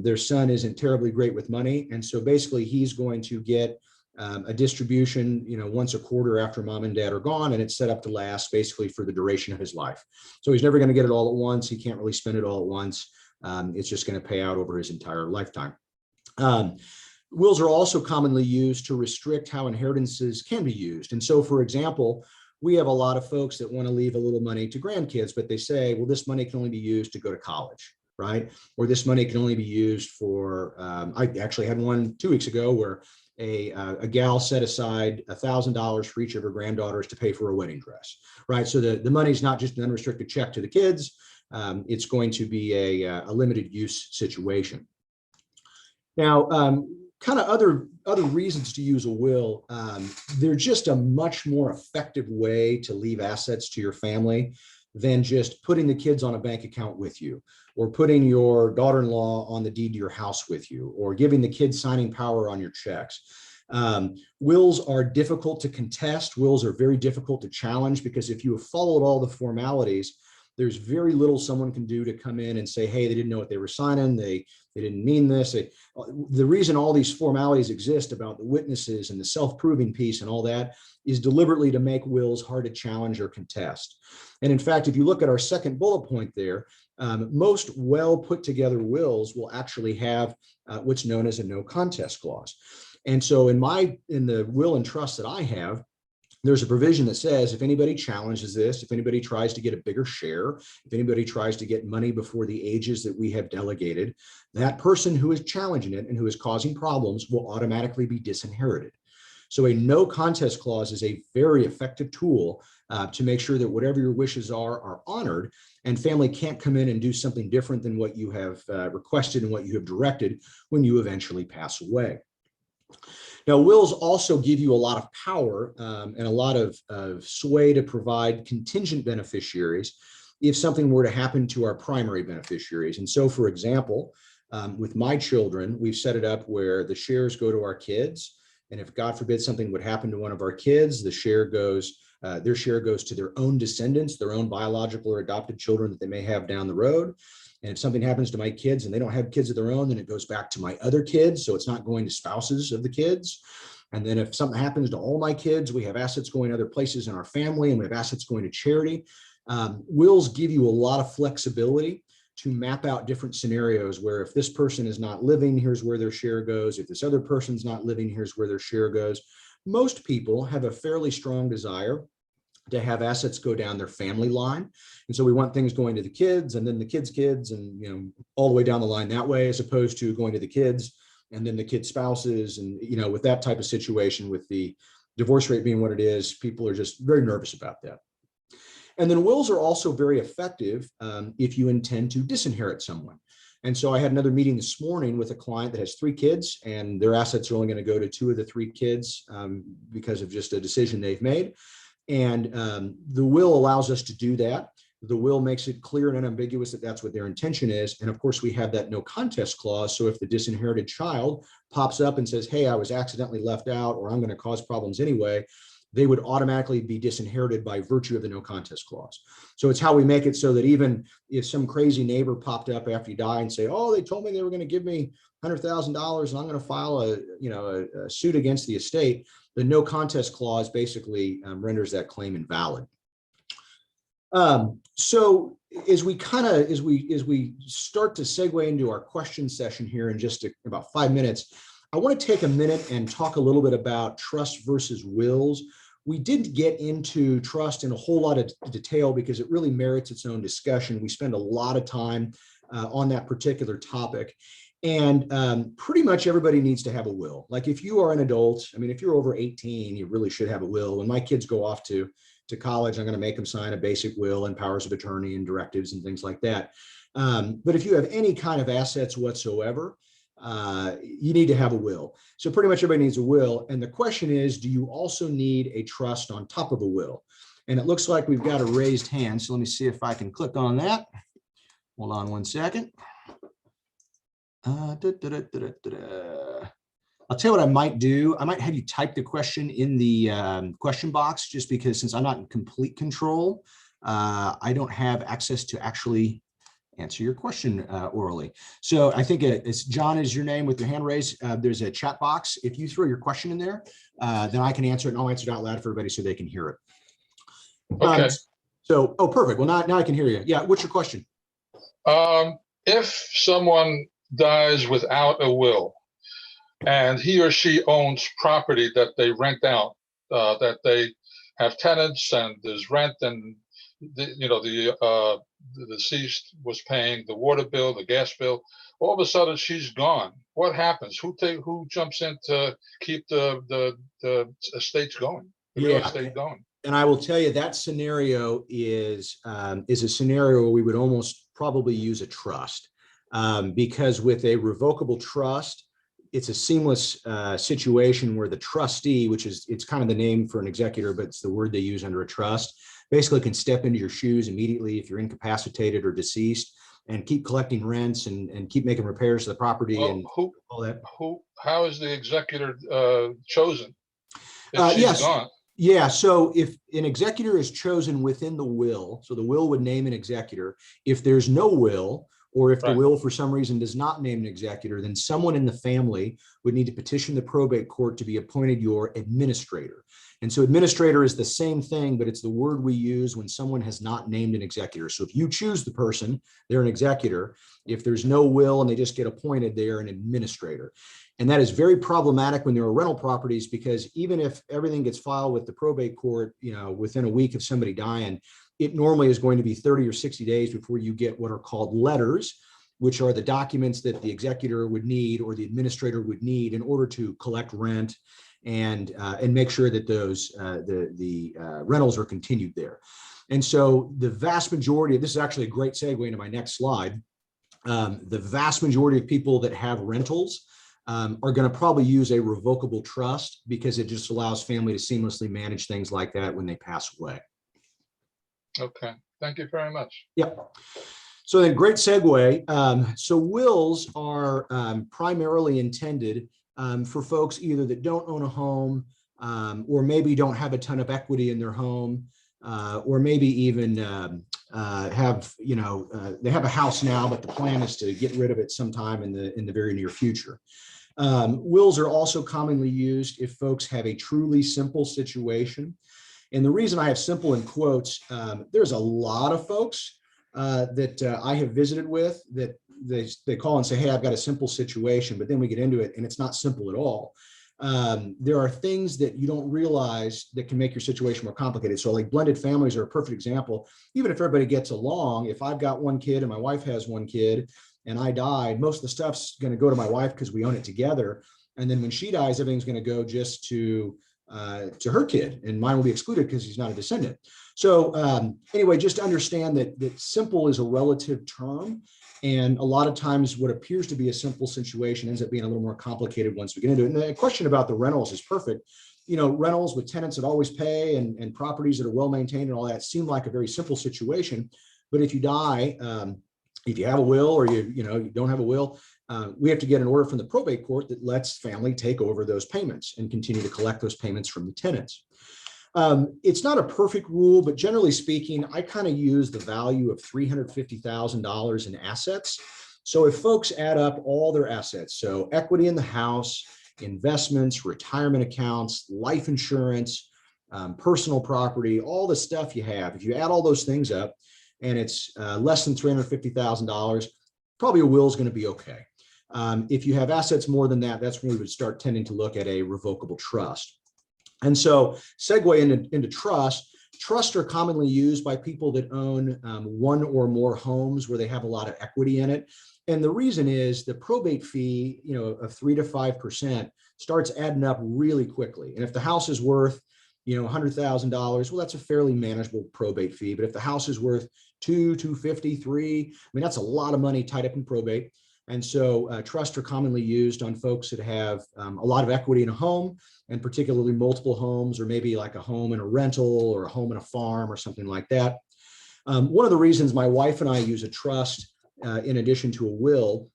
their son isn't terribly great with money. And so basically he's going to get a distribution, once a quarter after mom and dad are gone, and it's set up to last basically for the duration of his life. So he's never going to get it all at once. He can't really spend it all at once. It's just going to pay out over his entire lifetime. Wills are also commonly used to restrict how inheritances can be used. And so, for example, we have a lot of folks that want to leave a little money to grandkids, but they say, well, this money can only be used to go to college, right? Or this money can only be used for, I actually had one 2 weeks ago where a gal set aside $1,000 for each of her granddaughters to pay for a wedding dress, right? So the money's not just an unrestricted check to the kids. It's going to be a limited use situation. Now, kind of other reasons to use a will, they're just a much more effective way to leave assets to your family than just putting the kids on a bank account with you, or putting your daughter-in-law on the deed to your house with you, or giving the kids signing power on your checks. Wills are difficult to contest. Wills are very difficult to challenge, because if you have followed all the formalities, there's very little someone can do to come in and say, hey, they didn't know what they were signing. They didn't mean this. The reason all these formalities exist about the witnesses and the self-proving piece and all that is deliberately to make wills hard to challenge or contest. And in fact, if you look at our second bullet point there, most well put together wills will actually have what's known as a no contest clause. And so in the will and trust that I have, there's a provision that says if anybody challenges this, if anybody tries to get a bigger share, if anybody tries to get money before the ages that we have delegated, that person who is challenging it and who is causing problems will automatically be disinherited. So a no contest clause is a very effective tool to make sure that whatever your wishes are honored, and family can't come in and do something different than what you have requested and what you have directed when you eventually pass away. Now, wills also give you a lot of power and a lot of sway to provide contingent beneficiaries if something were to happen to our primary beneficiaries. And so, for example, with my children, we've set it up where the shares go to our kids. And if, God forbid, something would happen to one of our kids, their share goes to their own descendants, their own biological or adopted children that they may have down the road. And if something happens to my kids and they don't have kids of their own, then it goes back to my other kids. So it's not going to spouses of the kids. And then if something happens to all my kids, we have assets going other places in our family, and we have assets going to charity. Wills give you a lot of flexibility to map out different scenarios where if this person is not living, here's where their share goes. If this other person's not living, here's where their share goes. Most people have a fairly strong desire to have assets go down their family line. And so we want things going to the kids and then the kids' kids and, all the way down the line that way, as opposed to going to the kids and then the kids' spouses. And, with that type of situation, with the divorce rate being what it is, people are just very nervous about that. And then wills are also very effective if you intend to disinherit someone. And so I had another meeting this morning with a client that has 3 kids, and their assets are only going to go to 2 of the 3 kids because of just a decision they've made. And the will allows us to do that. The will makes it clear and unambiguous that that's what their intention is. And of course, we have that no contest clause. So if the disinherited child pops up and says, hey, I was accidentally left out, or I'm going to cause problems anyway, they would automatically be disinherited by virtue of the no contest clause. So it's how we make it so that even if some crazy neighbor popped up after you die and say, oh, they told me they were going to give me $100,000 and I'm going to file a suit against the estate, the no contest clause basically renders that claim invalid. So as we start to segue into our question session here in just about 5 minutes, I want to take a minute and talk a little bit about trust versus wills. We didn't get into trust in a whole lot of detail because it really merits its own discussion. We spend a lot of time on that particular topic. And pretty much everybody needs to have a will. Like if you are an adult, I mean, if you're over 18, you really should have a will. When my kids go off to college, I'm going to make them sign a basic will and powers of attorney and directives and things like that. But if you have any kind of assets whatsoever, you need to have a will. So pretty much everybody needs a will. And the question is, do you also need a trust on top of a will? And it looks like we've got a raised hand. So let me see if I can click on that. Hold on one second. I'll tell you what I might do. I might have you type the question in the question box, just because since I'm not in complete control, I don't have access to actually answer your question orally. So I think it's John is your name with your hand raised. There's a chat box. If you throw your question in there, then I can answer it, and I'll answer it out loud for everybody so they can hear it. Okay. Oh, perfect. Well, now I can hear you. Yeah. What's your question? If someone dies without a will and he or she owns property that they rent out, that they have tenants and there's rent, and the deceased was paying the water bill, the gas bill, all of a sudden she's gone. What happens? Who jumps in to keep the estates going, the real estate going? And I will tell you that scenario is a scenario where we would almost probably use a trust, because with a revocable trust, it's a seamless situation where the trustee, it's kind of the name for an executor, but it's the word they use under a trust, basically can step into your shoes immediately if you're incapacitated or deceased and keep collecting rents and keep making repairs to the property. Well, and all that. How is the executor chosen if she's yes. gone? Yeah, so if an executor is chosen within the will, so the will would name an executor. If there's no will, or if the will for some reason does not name an executor, then someone in the family would need to petition the probate court to be appointed your administrator. And so administrator is the same thing, but it's the word we use when someone has not named an executor. So if you choose the person, they're an executor. If there's no will and they just get appointed, they are an administrator. And that is very problematic when there are rental properties, because even if everything gets filed with the probate court, within a week of somebody dying, it normally is going to be 30 or 60 days before you get what are called letters, which are the documents that the executor would need or the administrator would need in order to collect rent and make sure that those the rentals are continued there. And so the vast majority, this is actually a great segue into my next slide. The vast majority of people that have rentals are going to probably use a revocable trust, because it just allows family to seamlessly manage things like that when they pass away. Okay, thank you very much. Yeah. So then, great segue. So wills are primarily intended for folks either that don't own a home, or maybe don't have a ton of equity in their home, or maybe even they have a house now, but the plan is to get rid of it sometime in the very near future. Wills are also commonly used if folks have a truly simple situation. And the reason I have simple in quotes, there's a lot of folks that I have visited with that they call and say, hey, I've got a simple situation, but then we get into it and it's not simple at all. There are things that you don't realize that can make your situation more complicated. So like blended families are a perfect example. Even if everybody gets along, if I've got one kid and my wife has one kid and I died, most of the stuff's going to go to my wife because we own it together. And then when she dies, everything's going to go just to her kid, and mine will be excluded because he's not a descendant. So anyway, just understand that simple is a relative term. And a lot of times what appears to be a simple situation ends up being a little more complicated once we get into it. And the question about the rentals is perfect. Rentals with tenants that always pay and properties that are well maintained and all that seem like a very simple situation. But if you die, if you have a will or you don't have a will, we have to get an order from the probate court that lets family take over those payments and continue to collect those payments from the tenants. It's not a perfect rule, but generally speaking, I kind of use the value of $350,000 in assets. So if folks add up all their assets, so equity in the house, investments, retirement accounts, life insurance, personal property, all the stuff you have, if you add all those things up and it's less than $350,000, probably a will is going to be okay. If you have assets more than that, that's when we would start tending to look at a revocable trust. And so segue into trust. Trusts are commonly used by people that own one or more homes where they have a lot of equity in it. And the reason is the probate fee, of 3 to 5% starts adding up really quickly. And if the house is worth, $100,000, well, that's a fairly manageable probate fee. But if the house is worth 250, 3, that's a lot of money tied up in probate. And so trusts are commonly used on folks that have a lot of equity in a home, and particularly multiple homes, or maybe like a home and a rental or a home and a farm or something like that. One of the reasons my wife and I use a trust in addition to a will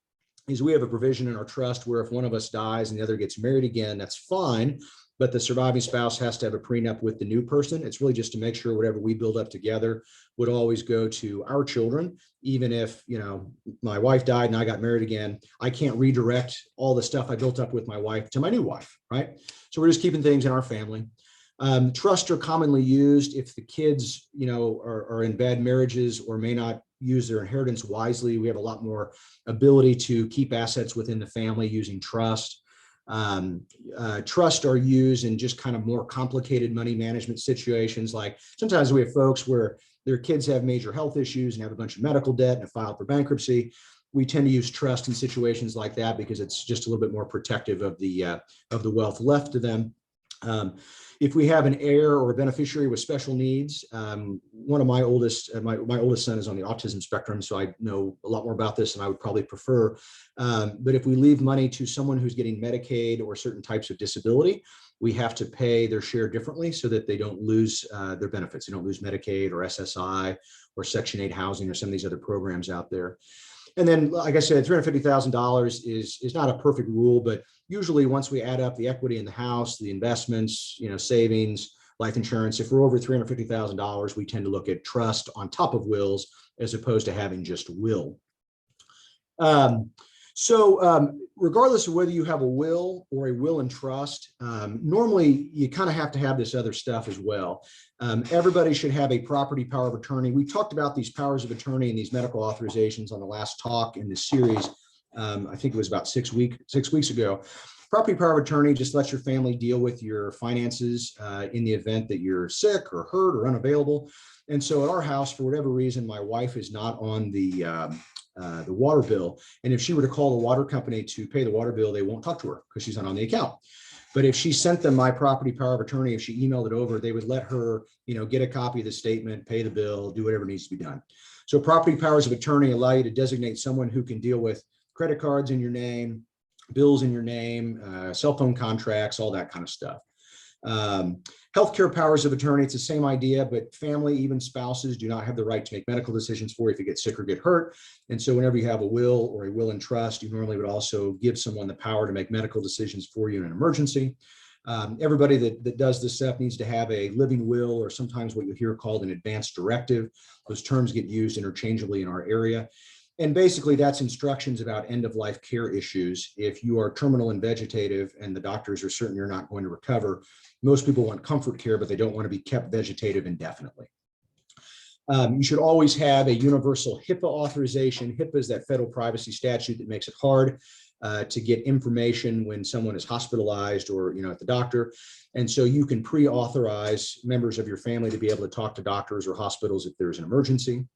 is we have a provision in our trust where if one of us dies and the other gets married again, that's fine. But the surviving spouse has to have a prenup with the new person. It's really just to make sure whatever we build up together would always go to our children. Even if, my wife died and I got married again, I can't redirect all the stuff I built up with my wife to my new wife, right? So we're just keeping things in our family. Trusts are commonly used if the kids, are in bad marriages or may not use their inheritance wisely. We have a lot more ability to keep assets within the family using trust. Trusts are used in just kind of more complicated money management situations. Like sometimes we have folks where their kids have major health issues and have a bunch of medical debt and have filed for bankruptcy. We tend to use trust in situations like that because it's just a little bit more protective of the wealth left to them. If we have an heir or a beneficiary with special needs, one of my oldest son is on the autism spectrum, so I know a lot more about this than I would probably prefer. But if we leave money to someone who's getting Medicaid or certain types of disability, we have to pay their share differently so that they don't lose their benefits. They don't lose Medicaid or SSI or Section 8 housing or some of these other programs out there. And then, like I said, $350,000 is not a perfect rule, but usually once we add up the equity in the house, the investments, savings, life insurance, if we're over $350,000, we tend to look at trust on top of wills as opposed to having just will. Regardless of whether you have a will or a will and trust, normally you kind of have to have this other stuff as well. Everybody should have a property power of attorney. We talked about these powers of attorney and these medical authorizations on the last talk in this series. I think it was about 6 weeks ago. Property power of attorney just lets your family deal with your finances in the event that you're sick or hurt or unavailable. And so at our house, for whatever reason, my wife is not on the water bill. And if she were to call the water company to pay the water bill, they won't talk to her because she's not on the account. But if she sent them my property power of attorney, if she emailed it over, they would let her, get a copy of the statement, pay the bill, do whatever needs to be done. So property powers of attorney allow you to designate someone who can deal with credit cards in your name, bills in your name, cell phone contracts, all that kind of stuff. Healthcare powers of attorney, it's the same idea, but family, even spouses, do not have the right to make medical decisions for you if you get sick or get hurt. And so whenever you have a will or a will and trust, you normally would also give someone the power to make medical decisions for you in an emergency. Everybody that does this stuff needs to have a living will, or sometimes what you hear called an advance directive. Those terms get used interchangeably in our area. And basically that's instructions about end-of-life care issues. If you are terminal and vegetative and the doctors are certain you're not going to recover, most people want comfort care, but they don't want to be kept vegetative indefinitely. You should always have a universal HIPAA authorization. HIPAA is that federal privacy statute that makes it hard to get information when someone is hospitalized or at the doctor. And so you can pre-authorize members of your family to be able to talk to doctors or hospitals if there's an emergency.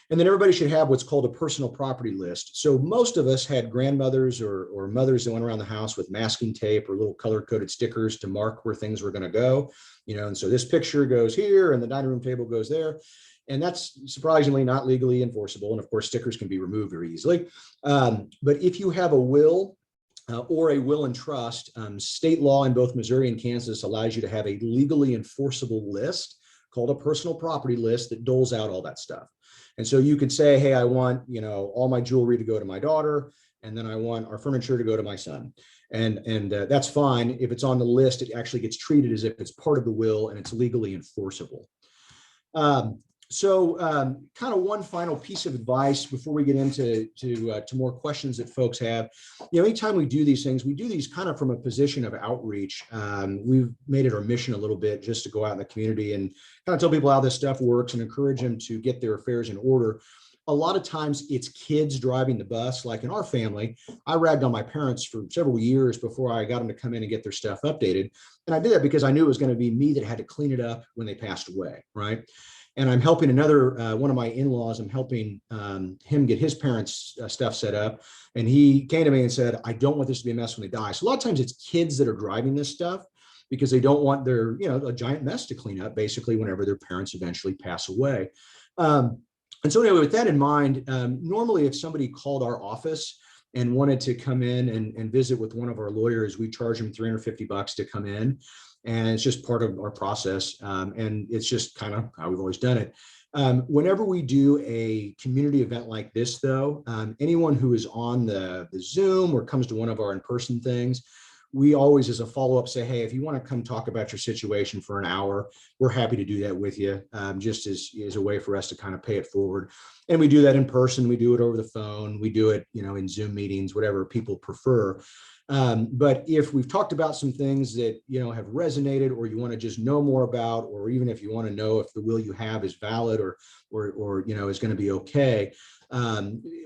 And then everybody should have what's called a personal property list. So most of us had grandmothers or mothers that went around the house with masking tape or little color-coded stickers to mark where things were going to go. And so this picture goes here and the dining room table goes there. And that's surprisingly not legally enforceable. And of course, stickers can be removed very easily. But if you have a will or a will and trust, state law in both Missouri and Kansas allows you to have a legally enforceable list called a personal property list that doles out all that stuff. And so you could say, hey, I want, all my jewelry to go to my daughter, and then I want our furniture to go to my son. And that's fine. If it's on the list, it actually gets treated as if it's part of the will and it's legally enforceable. Kind of one final piece of advice before we get into to more questions that folks have. Anytime we do these things, we do these kind of from a position of outreach. We've made it our mission a little bit just to go out in the community and kind of tell people how this stuff works and encourage them to get their affairs in order. A lot of times it's kids driving the bus. Like in our family, I ragged on my parents for several years before I got them to come in and get their stuff updated. And I did that because I knew it was going to be me that had to clean it up when they passed away, right? And I'm helping another, one of my in-laws, I'm helping him get his parents' stuff set up. And he came to me and said, I don't want this to be a mess when they die. So a lot of times it's kids that are driving this stuff because they don't want their, a giant mess to clean up basically whenever their parents eventually pass away. And so anyway, with that in mind, normally if somebody called our office and wanted to come in and visit with one of our lawyers, we charge them $350 to come in. And it's just part of our process. And it's just kind of how we've always done it. Whenever we do a community event like this, though, anyone who is on the Zoom or comes to one of our in-person things, we always, as a follow-up, say, hey, if you want to come talk about your situation for an hour, we're happy to do that with you, just as a way for us to kind of pay it forward. And we do that in person. We do it over the phone. We do it, in Zoom meetings, whatever people prefer. But if we've talked about some things that, have resonated or you want to just know more about, or even if you want to know if the will you have is valid or is going to be okay,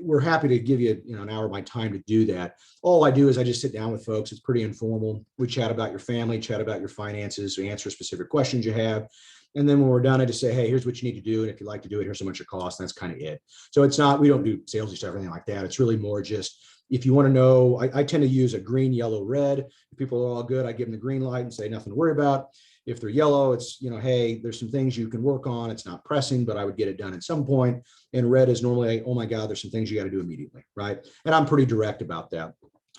we're happy to give you, an hour of my time to do that. All I do is I just sit down with folks. It's pretty informal. We chat about your family, chat about your finances. We answer specific questions you have. And then when we're done, I just say, hey, here's what you need to do. And if you'd like to do it, here's how much it costs. And that's kind of it. So it's not, we don't do salesy stuff or anything like that. It's really more just, if you want to know, I tend to use a green, yellow, red. If people are all good, I give them the green light and say nothing to worry about. If they're yellow, it's, hey, there's some things you can work on. It's not pressing, but I would get it done at some point. And red is normally, oh my God, there's some things you got to do immediately, right? And I'm pretty direct about that.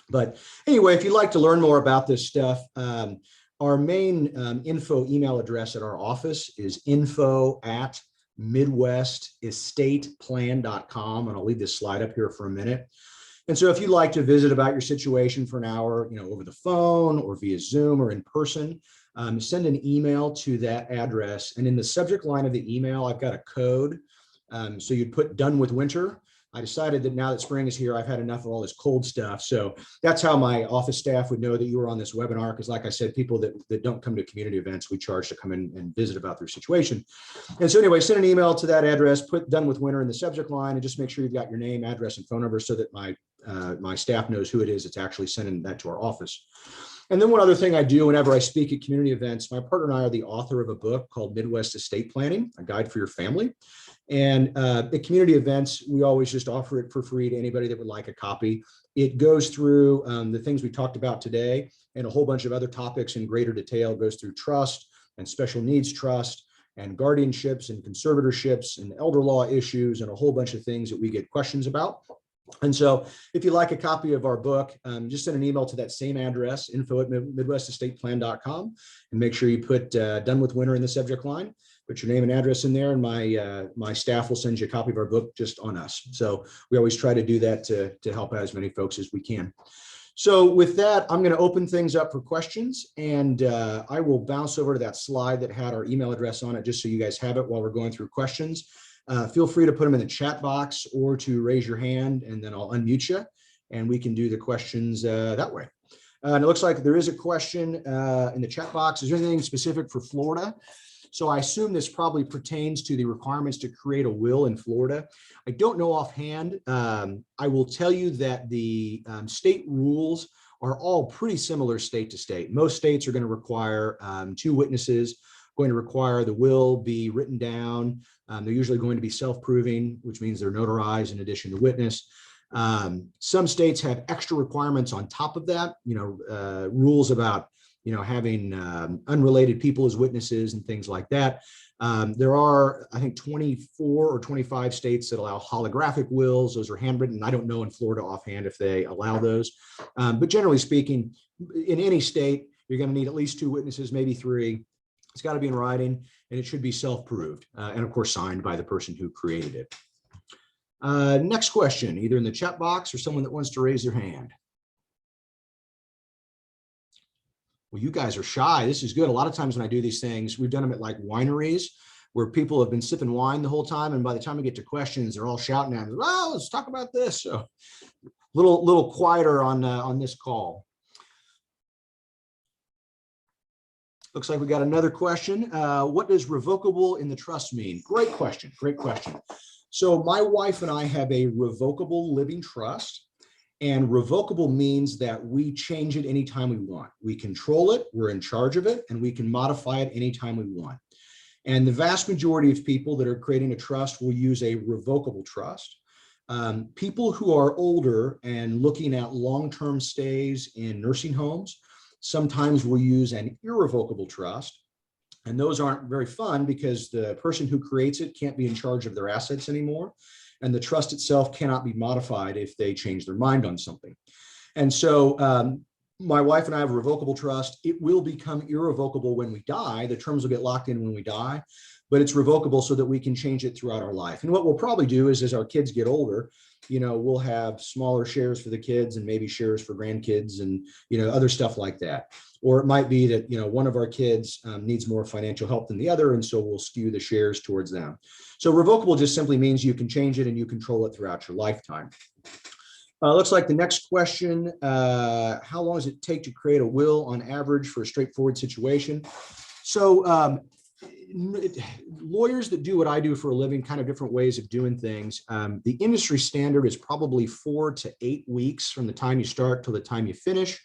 But anyway, if you'd like to learn more about this stuff, our main info email address at our office is info@midwestestateplan.com. And I'll leave this slide up here for a minute. And so if you'd like to visit about your situation for an hour, over the phone or via Zoom or in person, send an email to that address. And in the subject line of the email, I've got a code. So you'd put "done with winter." I decided that now that spring is here, I've had enough of all this cold stuff. So that's how my office staff would know that you were on this webinar. Because like I said, people that don't come to community events, we charge to come in and visit about their situation. And so anyway, send an email to that address, put "done with winter" in the subject line, and just make sure you've got your name, address, and phone number so that my staff knows who it is that's actually sending that to our office. And then one other thing I do whenever I speak at community events, my partner and I are the author of a book called Midwest Estate Planning, a guide for your family. And at community events, we always just offer it for free to anybody that would like a copy. It goes through the things we talked about today and a whole bunch of other topics in greater detail. It goes through trust and special needs trust and guardianships and conservatorships and elder law issues and a whole bunch of things that we get questions about. And so if you'd like a copy of our book, just send an email to that same address, info@midwestestateplan.com, and make sure you put "done with winter" in the subject line. Put your name and address in there, and my staff will send you a copy of our book just on us. So we always try to do that to help out as many folks as we can. So with that, I'm going to open things up for questions, and I will bounce over to that slide that had our email address on it, just so you guys have it while we're going through questions. Feel free to put them in the chat box or to raise your hand, and then I'll unmute you, and we can do the questions that way. And it looks like there is a question in the chat box. Is there anything specific for Florida? So I assume this probably pertains to the requirements to create a will in Florida. I don't know offhand. I will tell you that the state rules are all pretty similar state to state. Most states are going to require 2 witnesses, going to require the will be written down. They're usually going to be self-proving, which means they're notarized in addition to witness. Some states have extra requirements on top of that, rules about having unrelated people as witnesses and things like that. There are, I think, 24 or 25 states that allow holographic wills. Those are handwritten. I don't know in Florida offhand if they allow those. But generally speaking, in any state, you're going to need at least 2 witnesses, maybe 3. It's got to be in writing, and it should be self-proved, and of course signed by the person who created it. Next question, either in the chat box or someone that wants to raise their hand. Well, you guys are shy. This is good. A lot of times when I do these things, we've done them at like wineries where people have been sipping wine the whole time. And by the time we get to questions, they're all shouting at me, well, let's talk about this. So little quieter on this call. Looks like we got another question. What does revocable in the trust mean? Great question. Great question. So my wife and I have a revocable living trust. And revocable means that we change it anytime we want. We control it, we're in charge of it, and we can modify it anytime we want. And the vast majority of people that are creating a trust will use a revocable trust. People who are older and looking at long-term stays in nursing homes sometimes will use an irrevocable trust. And those aren't very fun because the person who creates it can't be in charge of their assets anymore. And the trust itself cannot be modified if they change their mind on something. And so my wife and I have a revocable trust. It will become irrevocable when we die. The terms will get locked in when we die, but it's revocable so that we can change it throughout our life. And what we'll probably do is as our kids get older, we'll have smaller shares for the kids and maybe shares for grandkids and, other stuff like that. Or it might be that, one of our kids needs more financial help than the other. And so we'll skew the shares towards them. So revocable just simply means you can change it and you control it throughout your lifetime. Looks like the next question, how long does it take to create a will on average for a straightforward situation? So lawyers that do what I do for a living, kind of different ways of doing things. The industry standard is probably 4 to 8 weeks from the time you start till the time you finish.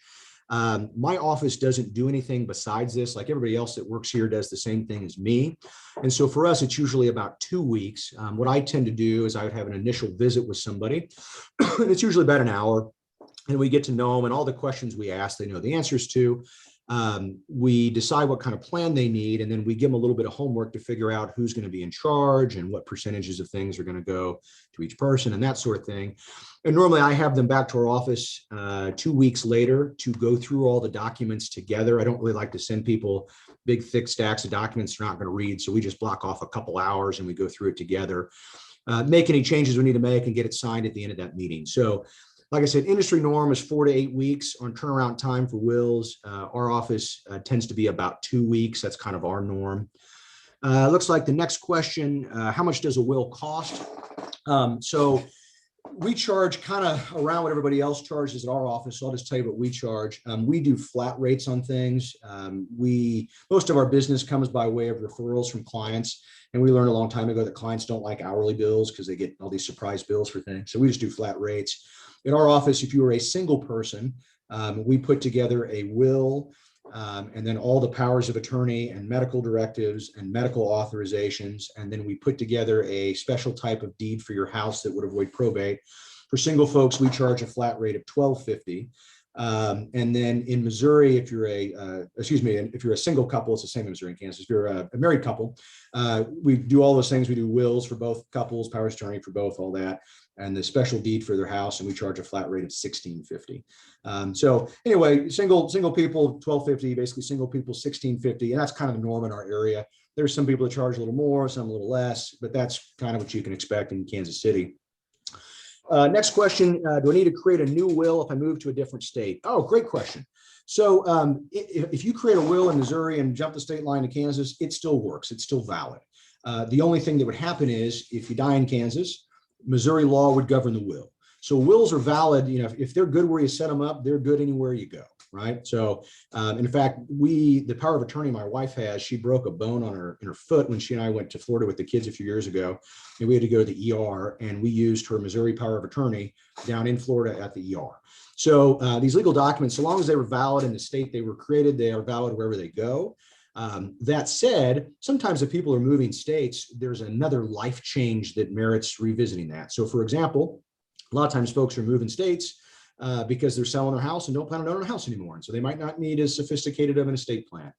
My office doesn't do anything besides this. Like everybody else that works here does the same thing as me. And so for us, it's usually about 2 weeks. What I tend to do is I would have an initial visit with somebody. It's usually about an hour and we get to know them and all the questions we ask, they know the answers to. We decide what kind of plan they need, and then we give them a little bit of homework to figure out who's going to be in charge and what percentages of things are going to go to each person and that sort of thing. And normally I have them back to our office 2 weeks later to go through all the documents together. I don't really like to send people big, thick stacks of documents they're not going to read. So we just block off a couple hours and we go through it together, make any changes we need to make and get it signed at the end of that meeting. So like I said, industry norm is 4 to 8 weeks on turnaround time for wills. Our office tends to be about 2 weeks. That's kind of our norm. Looks like the next question, how much does a will cost? So we charge kind of around what everybody else charges at our office. So I'll just tell you what we charge. We do flat rates on things. Most of our business comes by way of referrals from clients. And we learned a long time ago that clients don't like hourly bills because they get all these surprise bills for things. So we just do flat rates. In our office, if you were a single person, we put together a will and then all the powers of attorney and medical directives and medical authorizations. And then we put together a special type of deed for your house that would avoid probate. For single folks, we charge a flat rate of $12.50. And then in Missouri, if you're if you're a single couple, it's the same in Missouri and Kansas. If you're a married couple, we do all those things. We do wills for both couples, powers of attorney for both, all that, and the special deed for their house, and we charge a flat rate of $16.50. So anyway, single people, $12.50, basically single people, $16.50, and that's kind of the norm in our area. There's some people that charge a little more, some a little less, but that's kind of what you can expect in Kansas City. Next question, do I need to create a new will if I move to a different state? Oh, great question. So if you create a will in Missouri and jump the state line to Kansas, it still works. It's still valid. The only thing that would happen is if you die in Kansas, Missouri law would govern the will. So wills are valid. If they're good where you set them up, they're good anywhere you go, right? So in fact, the power of attorney my wife has, she broke a bone in her foot when she and I went to Florida with the kids a few years ago, and we had to go to the ER, and we used her Missouri power of attorney down in Florida at the ER. So these legal documents, so long as they were valid in the state they were created, they are valid wherever they go. That said, sometimes if people are moving states, there's another life change that merits revisiting that. So for example, a lot of times folks are moving states because they're selling their house and don't plan on owning a house anymore. And so they might not need as sophisticated of an estate plan.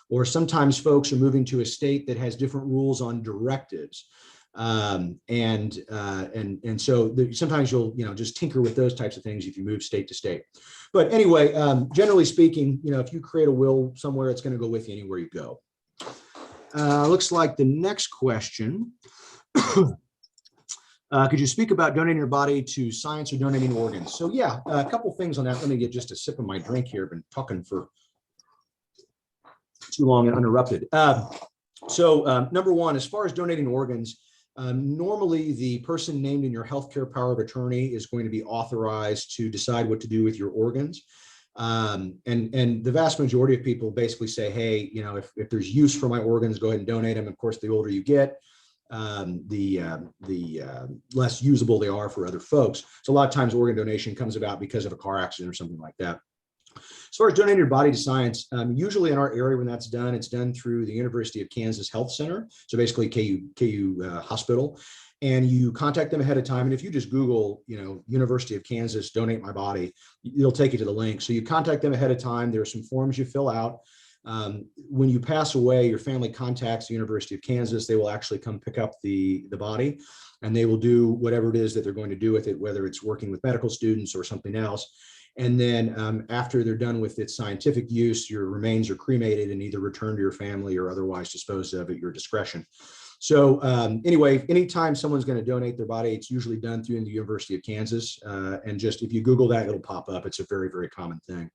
Or sometimes folks are moving to a state that has different rules on directives. And so sometimes you'll, just tinker with those types of things if you move state to state. But anyway, generally speaking, if you create a will somewhere, it's going to go with you anywhere you go. Looks like the next question. Could you speak about donating your body to science or donating organs? So yeah, a couple things on that. Let me get just a sip of my drink here. I've been talking for too long and uninterrupted. Number one, as far as donating organs, normally the person named in your healthcare power of attorney is going to be authorized to decide what to do with your organs. And the vast majority of people basically say, hey, you know, if there's use for my organs, go ahead and donate them. Of course, the older you get, the less usable they are for other folks. So a lot of times organ donation comes about because of a car accident or something like that. As far as donating your body to science, usually in our area when that's done, it's done through the University of Kansas Health Center. So basically KU Hospital. And you contact them ahead of time. And if you just Google, you know, University of Kansas, donate my body, it'll take you to the link. So you contact them ahead of time. There are some forms you fill out. When you pass away, your family contacts the University of Kansas. They will actually come pick up the body, and they will do whatever it is that they're going to do with it, whether it's working with medical students or something else. And then after they're done with its scientific use, your remains are cremated and either returned to your family or otherwise disposed of at your discretion. So anyway, anytime someone's going to donate their body, it's usually done through the University of Kansas. And just if you Google that, it'll pop up. It's a very, very common thing.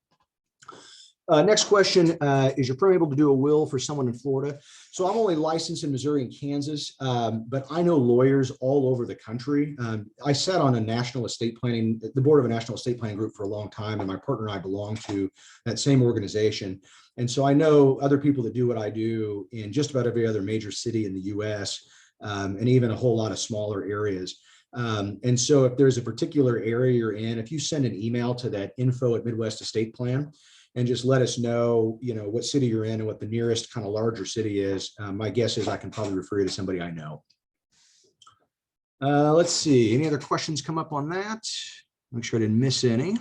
Next question, is your firm able to do a will for someone in Florida? So I'm only licensed in Missouri and Kansas, but I know lawyers all over the country. I sat on a national estate planning, the board of a national estate planning group for a long time, and my partner and I belong to that same organization. And so I know other people that do what I do in just about every other major city in the US, and even a whole lot of smaller areas. And so if there's a particular area you're in, if you send an email to that info@Midwest Estate Plan, and just let us know, you know, what city you're in and what the nearest kind of larger city is. My guess is I can probably refer you to somebody I know. Let's see, any other questions come up on that? Make sure I didn't miss any.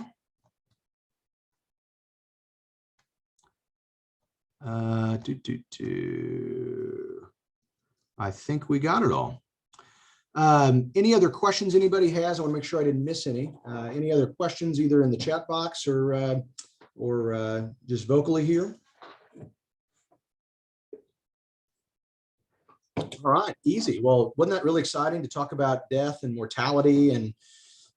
I think we got it all. Any other questions anybody has? I want to make sure I didn't miss any. Any other questions either in the chat box or just vocally here? All right, easy. Well, wasn't that really exciting to talk about death and mortality and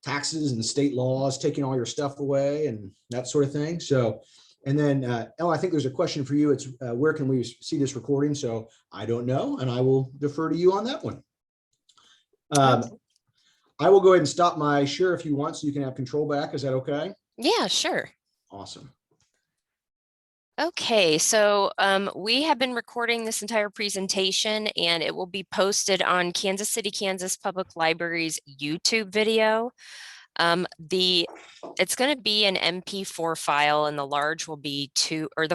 taxes and state laws taking all your stuff away and that sort of thing? So, and then, Ella, I think there's a question for you. It's where can we see this recording? So I don't know, and I will defer to you on that one. I will go ahead and stop my share if you want, so you can have control back. Is that okay? Yeah, sure. Awesome. Okay, so we have been recording this entire presentation, and it will be posted on Kansas City, Kansas Public Library's YouTube video. It's going to be an MP4 file, and the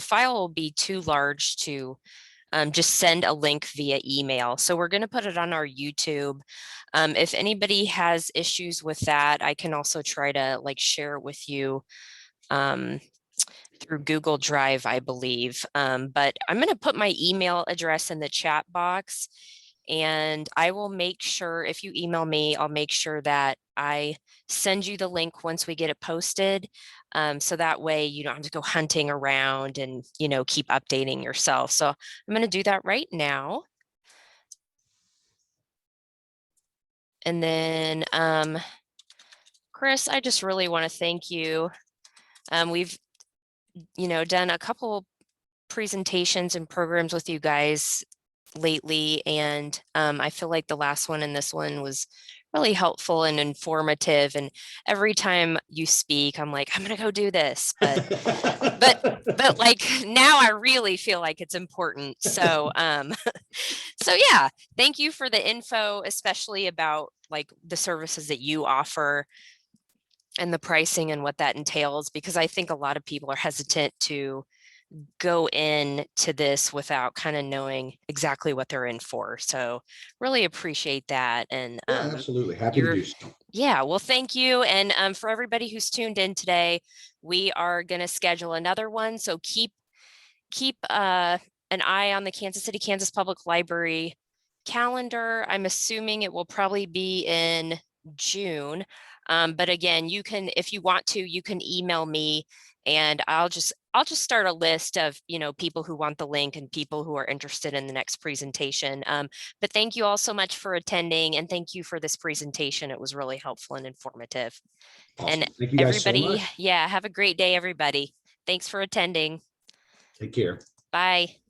file will be too large to just send a link via email. So we're going to put it on our YouTube. If anybody has issues with that, I can also try to share it with you through Google Drive, I believe. But I'm going to put my email address in the chat box, and I will make sure, if you email me, I'll make sure that I send you the link once we get it posted. So that way you don't have to go hunting around and, keep updating yourself. So I'm going to do that right now. And then, Chris, I just really want to thank you. We've, done a couple presentations and programs with you guys lately, and I feel like the last one and this one was really helpful and informative, and every time you speak I'm like, I'm gonna go do this, but now I really feel like it's important. So so yeah, thank you for the info, especially about the services that you offer and the pricing and what that entails, because I think a lot of people are hesitant to go into this without kind of knowing exactly what they're in for. So really appreciate that. And yeah, absolutely happy to do so. Yeah, well, thank you. And for everybody who's tuned in today, we are going to schedule another one. So keep an eye on the Kansas City, Kansas Public Library calendar. I'm assuming it will probably be in June. But again, you can, if you want to, you can email me, and I'll just start a list of, people who want the link and people who are interested in the next presentation. But thank you all so much for attending, and thank you for this presentation. It was really helpful and informative. Awesome. And Thank you guys so everybody, much. yeah, have a great day, everybody. Thanks for attending. Take care. Bye.